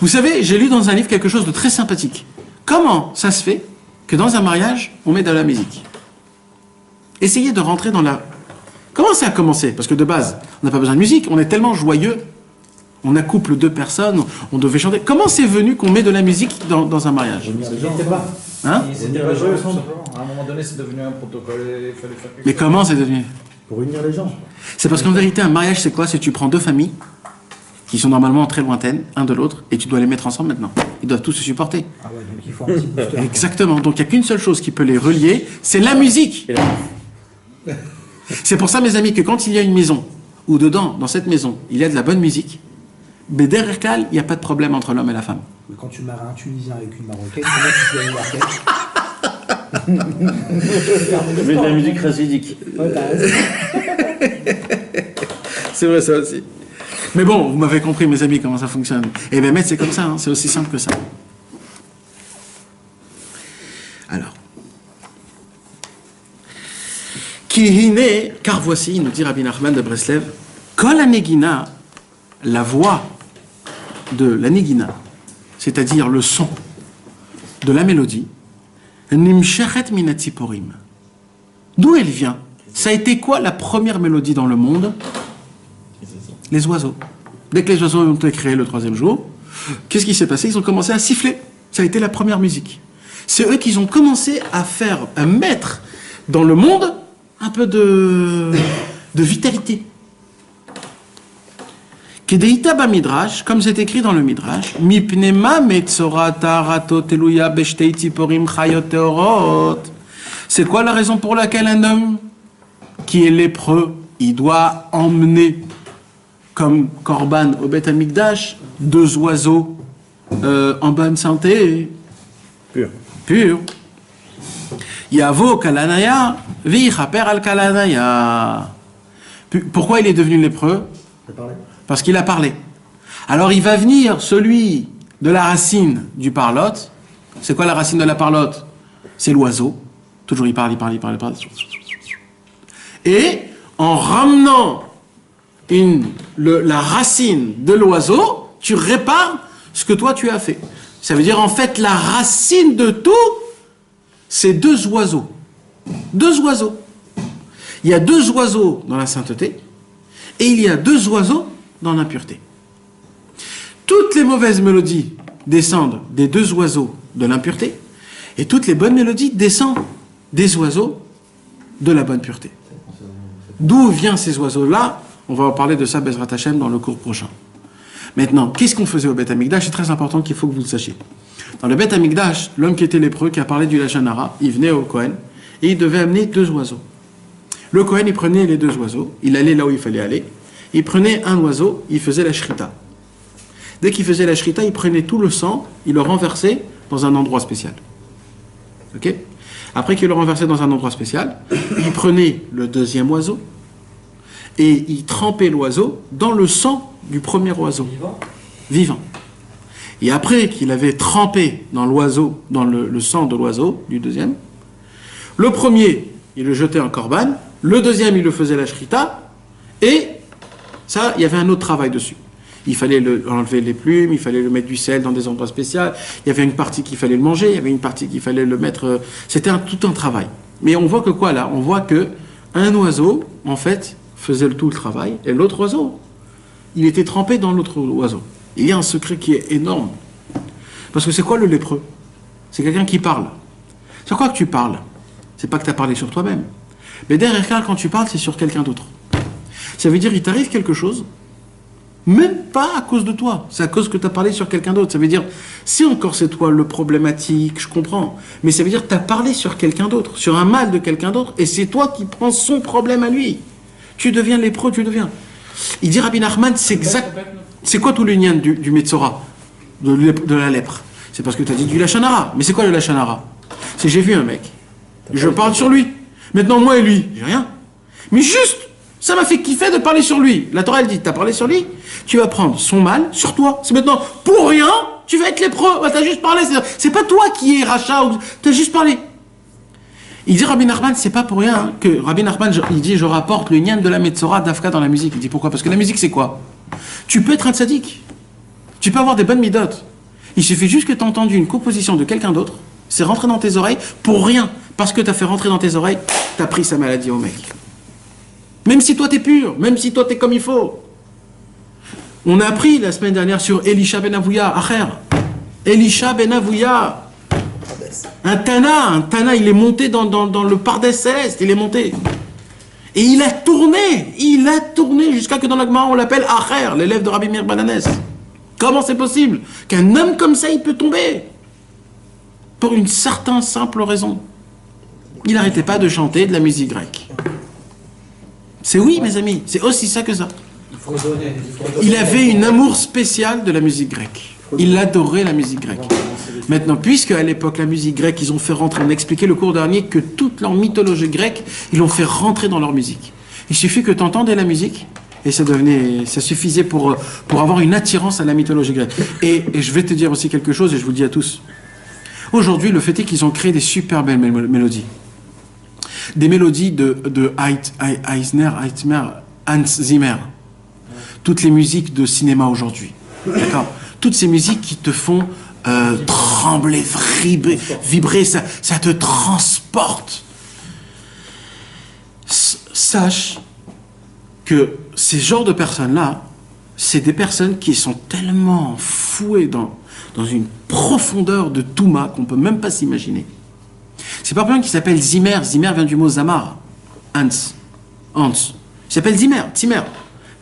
Vous savez, j'ai lu dans un livre quelque chose de très sympathique. Comment ça se fait que dans un mariage, on met de la musique? Essayez de rentrer dans la... Comment ça a commencé? Parce que de base, on n'a pas besoin de musique, on est tellement joyeux. On accouple 2 personnes, on devait chanter. Comment c'est venu qu'on met de la musique dans un mariage? Hein? C'était pas joué ensemble. À un moment donné, c'est devenu un protocole. Il fallait faire quelque Mais comment c'est devenu? Pour unir les gens. C'est parce qu'en vérité, un mariage, c'est quoi? C'est que tu prends 2 familles qui sont normalement très lointaines, un de l'autre, et tu dois les mettre ensemble maintenant. Ils doivent tous se supporter. Ah ouais, donc il faut un petit booster. Exactement. Donc il n'y a qu'une seule chose qui peut les relier, c'est la musique. C'est pour ça, mes amis, que quand il y a une maison, où dedans, dans cette maison, il y a de la bonne musique, mais derrière Cal, il n'y a pas de problème entre l'homme et la femme. Mais quand tu maries un Tunisien avec une Marocaine, comment tu dois Je mets de la musique rasidique. Ouais, t'as raison. C'est vrai, ça aussi. Mais bon, vous m'avez compris, mes amis, comment ça fonctionne. Et bien, c'est comme ça, hein, c'est aussi simple que ça. Alors. Kihine, car voici, nous dit Rabbi Nachman de Breslev, Kol Anegina, la voix de la Negina, c'est-à-dire le son de la mélodie, Nimshachet Minatziporim. D'où elle vient? Ça a été quoi la première mélodie dans le monde? Les oiseaux. Dès que les oiseaux ont été créés le 3e jour, qu'est-ce qui s'est passé? Ils ont commencé à siffler. Ça a été la première musique. C'est eux qui ont commencé à mettre dans le monde un peu de vitalité. Kedeita ba midrash, comme c'est écrit dans le midrash, mipnema metzora tarato teluya beshtei tziporim chayot teorot. C'est quoi la raison pour laquelle un homme qui est lépreux, il doit emmener comme korban au Beth Amikdash 2 oiseaux en bonne santé, pur. Yavo kalanaya, vichaper al kalanaya. Pourquoi il est devenu lépreux? Parce qu'il a parlé. Alors il va venir celui de la racine du parlote. C'est quoi la racine de la parlote? C'est l'oiseau. Toujours il parle. Et en ramenant la racine de l'oiseau, tu répares ce que toi tu as fait. Ça veut dire en fait la racine de tout, c'est deux oiseaux. Deux oiseaux. Il y a deux oiseaux dans la sainteté et il y a deux oiseaux dans l'impureté. Toutes les mauvaises mélodies descendent des deux oiseaux de l'impureté et toutes les bonnes mélodies descendent des oiseaux de la bonne pureté. D'où viennent ces oiseaux-là? On va en parler de ça, Bezrat Hashem, dans le cours prochain. Maintenant, qu'est-ce qu'on faisait au Beth Amikdash? C'est très important qu'il faut que vous le sachiez. Dans le Beth Amikdash, l'homme qui était lépreux, qui a parlé du Lachon Hara, il venait au Kohen et il devait amener deux oiseaux. Le Kohen, il prenait les deux oiseaux, il allait là où il fallait aller, il prenait un oiseau, il faisait la shrita. Dès qu'il faisait la shrita, il prenait tout le sang, il le renversait dans un endroit spécial. Ok? Après qu'il le renversait dans un endroit spécial, il prenait le deuxième oiseau et il trempait l'oiseau dans le sang du premier oiseau. Vivant. Et après qu'il avait trempé dans l'oiseau, dans le sang de l'oiseau, du deuxième, le premier, il le jetait en korban, le deuxième, il le faisait la shrita, et ça, il y avait un autre travail dessus. Il fallait enlever les plumes, il fallait le mettre du sel dans des endroits spéciaux, il y avait une partie qu'il fallait le manger, il y avait une partie qu'il fallait le mettre... C'était tout un travail. Mais on voit que quoi là? On voit que un oiseau, en fait, faisait tout le travail, et l'autre oiseau, il était trempé dans l'autre oiseau. Il y a un secret qui est énorme. Parce que c'est quoi le lépreux? C'est quelqu'un qui parle. Sur quoi que tu parles? C'est pas que tu as parlé sur toi-même. Mais derrière, quand tu parles, c'est sur quelqu'un d'autre. Ça veut dire qu'il t'arrive quelque chose, même pas à cause de toi. C'est à cause que tu as parlé sur quelqu'un d'autre. Ça veut dire, si encore c'est toi le problématique, je comprends. Mais ça veut dire que tu as parlé sur quelqu'un d'autre, sur un mal de quelqu'un d'autre, et c'est toi qui prends son problème à lui. Tu deviens lépreux, tu deviens. Il dit Rabbi Nachman, c'est exact. C'est quoi tout le lien du Metzora, de la lèpre? C'est parce que tu as dit du Lachon Hara. Mais c'est quoi le Lachon Hara? C'est j'ai vu un mec, je parle sur lui. Maintenant, moi et lui, j'ai rien. Mais juste, ça m'a fait kiffer de parler sur lui. La Torah, elle dit, tu as parlé sur lui, tu vas prendre son mal sur toi. C'est maintenant, pour rien, tu vas être lépreux. Bah, tu as juste parlé. C'est pas toi qui es rachat, tu as juste parlé. Il dit Rabbi Nachman, c'est pas pour rien hein, que Rabbi Nachman, il dit, je rapporte le nyan de la Metzora d'Afka dans la musique. Il dit pourquoi? Parce que la musique, c'est quoi? Tu peux être un tzaddik. Tu peux avoir des bonnes midotes. Il suffit juste que tu as entendu une composition de quelqu'un d'autre, c'est rentré dans tes oreilles pour rien. Parce que tu as fait rentrer dans tes oreilles, tu as pris sa maladie au mec. Même si toi t'es pur, même si toi t'es comme il faut. On a appris la semaine dernière sur Elisha ben Avouya, Acher. Elisha ben Avouya. Un Tana, il est monté dans le Pardès céleste, il est monté. Et il a tourné jusqu'à que dans la Gemara on l'appelle Acher, l'élève de Rabbi Meir Bananès. Comment c'est possible qu'un homme comme ça il peut tomber? Pour une certaine simple raison. Il n'arrêtait pas de chanter de la musique grecque. C'est oui, mes amis, c'est aussi ça que ça. Il avait une amour spécial de la musique grecque. Il adorait la musique grecque. Maintenant, puisque à l'époque, la musique grecque, ils ont fait rentrer, on a expliqué le cours dernier que toute leur mythologie grecque, ils l'ont fait rentrer dans leur musique. Il suffit que tu entendais la musique, et ça suffisait pour avoir une attirance à la mythologie grecque. Et je vais te dire aussi quelque chose, et je vous le dis à tous. Aujourd'hui, le fait est qu'ils ont créé des super belles mélodies. Des mélodies de Eisner, Hans Zimmer. Toutes les musiques de cinéma aujourd'hui. D'accord? Toutes ces musiques qui te font trembler, vibrer, ça te transporte. Sache que ces genres de personnes-là, c'est des personnes qui sont tellement fouées dans une profondeur de Touma qu'on ne peut même pas s'imaginer. C'est pas pour rien qu'il s'appelle Zimmer. Zimmer vient du mot Zamar. Hans. Il s'appelle Zimmer. Zimmer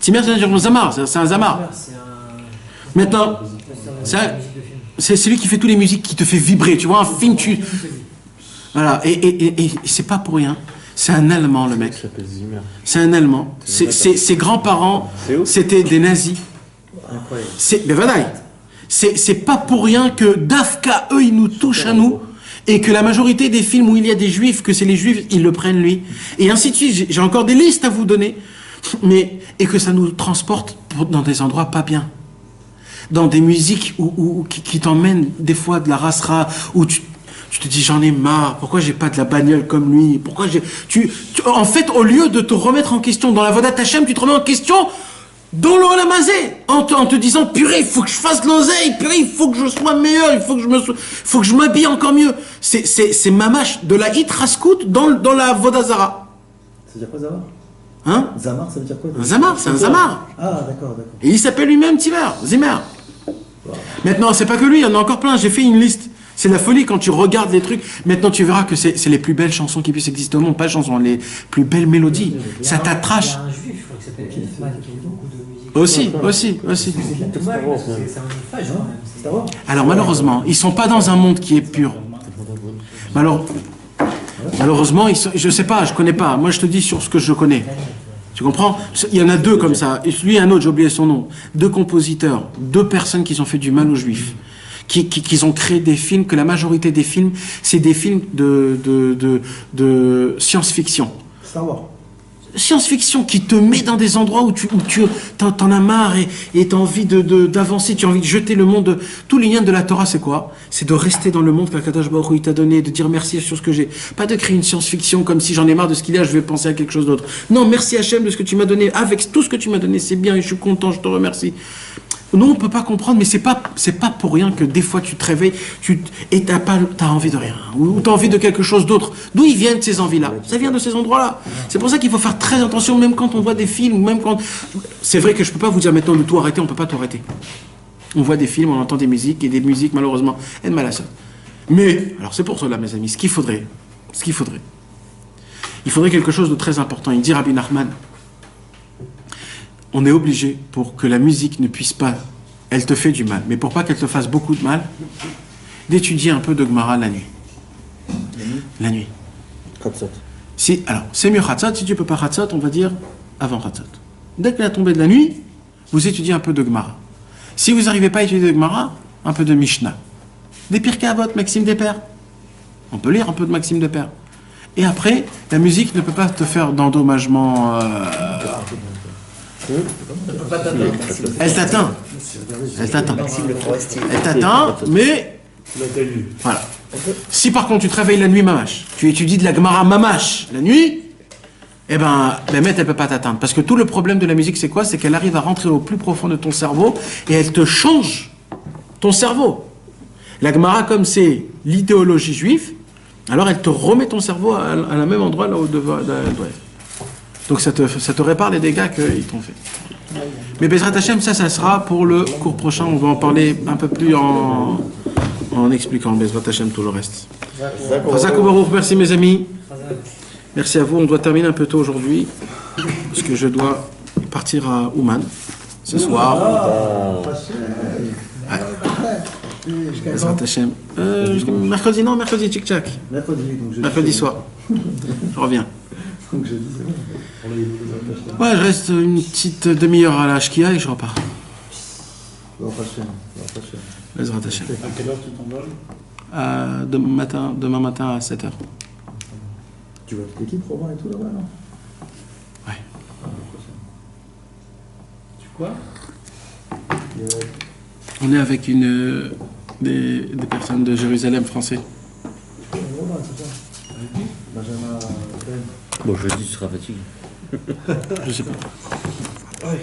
vient du mot Zamar. C'est un Zamar. Maintenant, c'est celui qui fait toutes les musiques qui te fait vibrer. Tu vois, un film, voilà. Et c'est pas pour rien. C'est un Allemand, le mec. C'est un Allemand. Ses grands-parents, c'était des nazis. Mais voilà. C'est pas pour rien que Dafka, eux, ils nous touchent à nous. Et que la majorité des films où il y a des juifs, que c'est les juifs, ils le prennent lui. Et ainsi de suite. J'ai encore des listes à vous donner. Et que ça nous transporte dans des endroits pas bien. dans des musiques qui t'emmènent des fois de la rasra, où tu te dis j'en ai marre, pourquoi j'ai pas de la bagnole comme lui, pourquoi en fait, au lieu de te remettre en question dans la Vodat Hashem, tu te remets en question dans l'Olam Hazé, en te disant purée, il faut que je fasse de l'oseille, purée, il faut que je sois meilleur, il faut que je m'habille encore mieux. C'est mamash de la hitraskout dans la Vodazara. Ça veut dire quoi, Zamar? Hein? Zamar, ça veut dire quoi? Un Zamar, c'est un Zamar. Ah, d'accord, d'accord. Et il s'appelle lui-même Zimmer. Maintenant, c'est pas que lui, il y en a encore plein, j'ai fait une liste. C'est la folie quand tu regardes les trucs. Maintenant, tu verras que c'est les plus belles chansons qui puissent exister au monde. Pas chansons, les plus belles mélodies. Ça t'attrache. Il y a un juif, je crois, qui s'appelle Elfman, qui a beaucoup de musique. Aussi. C'est dommage, parce que c'est un phage, quand même. Alors, malheureusement, ils sont pas dans un monde qui est pur. Malheureusement, je sais pas, je connais pas. Moi, je te dis sur ce que je connais. Tu comprends? Il y en a deux comme ça. Et lui, un autre, j'ai oublié son nom. Deux compositeurs, deux personnes qui ont fait du mal aux juifs. Qui ont créé des films, que la majorité des films, c'est des films de science-fiction. Star Wars. Science-fiction qui te met dans des endroits où tu t'en as marre et t'as envie d'avancer, tu as envie de jeter le monde. Tout le lien de la Torah, c'est quoi? C'est de rester dans le monde qu'Akadosh Baruch Hu t'a donné, de dire merci sur ce que j'ai. Pas de créer une science-fiction comme si j'en ai marre de ce qu'il y a, je vais penser à quelque chose d'autre. Non, merci Hachem de ce que tu m'as donné. Avec tout ce que tu m'as donné, c'est bien et je suis content, je te remercie. Nous, on peut pas comprendre, mais c'est pas pour rien que des fois tu te réveilles et t'as envie de rien, ou t'as envie de quelque chose d'autre. D'où ils viennent ces envies-là? Ça vient de ces endroits-là. C'est pour ça qu'il faut faire très attention, même quand on voit des films, même quand... C'est vrai que je peux pas vous dire maintenant de tout arrêter, on peut pas tout arrêter. On voit des films, on entend des musiques, et des musiques, malheureusement, elles mal à ça. Mais, alors c'est pour cela, mes amis, il faudrait quelque chose de très important. Il dit Rabbi Nachman, on est obligé, pour que la musique ne puisse pas, elle te fait du mal, mais pour pas qu'elle te fasse beaucoup de mal, d'étudier un peu de Gemara la nuit. La nuit. Khatsot. Alors, c'est mieux Khatsot, si tu peux pas Khatsot, on va dire avant Khatsot. Dès que la tombée de la nuit, vous étudiez un peu de Gemara. Si vous n'arrivez pas à étudier de Gemara, un peu de Mishnah. Des Pirkei Avot, Maxime des Pères. On peut lire un peu de Maxime des Pères. Et après, la musique ne peut pas te faire d'endommagement... Elle t'atteint, mais voilà. Si par contre tu te réveilles la nuit mamache, tu étudies de la Gemara mamache la nuit, eh ben, elle peut pas t'atteindre. Parce que tout le problème de la musique, c'est quoi? C'est qu'elle arrive à rentrer au plus profond de ton cerveau et elle te change ton cerveau. La Gemara, comme c'est l'idéologie juive, alors elle te remet ton cerveau à la même endroit là où elle doit être. Donc ça te répare les dégâts qu'ils t'ont fait. Mais Bezrat Hashem, ça sera pour le cours prochain. On va en parler un peu plus en expliquant Bezrat Hashem tout le reste. Chazak Baruch, merci mes amis. Merci à vous. On doit terminer un peu tôt aujourd'hui parce que je dois partir à Ouman ce soir. Bezrat Hashem. Mercredi, tchic-tchac. Mercredi soir. Je reviens. Ouais, je reste une petite demi-heure à la Shkia et je repars. Bezrat Hashem. À quelle heure tu t'envoles? Demain matin à 7h. Tu vas avec l'équipe, Robin et tout là-bas, non? Ouais. Tu quoi? On est avec des personnes de Jérusalem français. Robin, c'est ça. Benjamin Ben. Bon, jeudi, tu seras fatigué. Je sais pas. Ouais.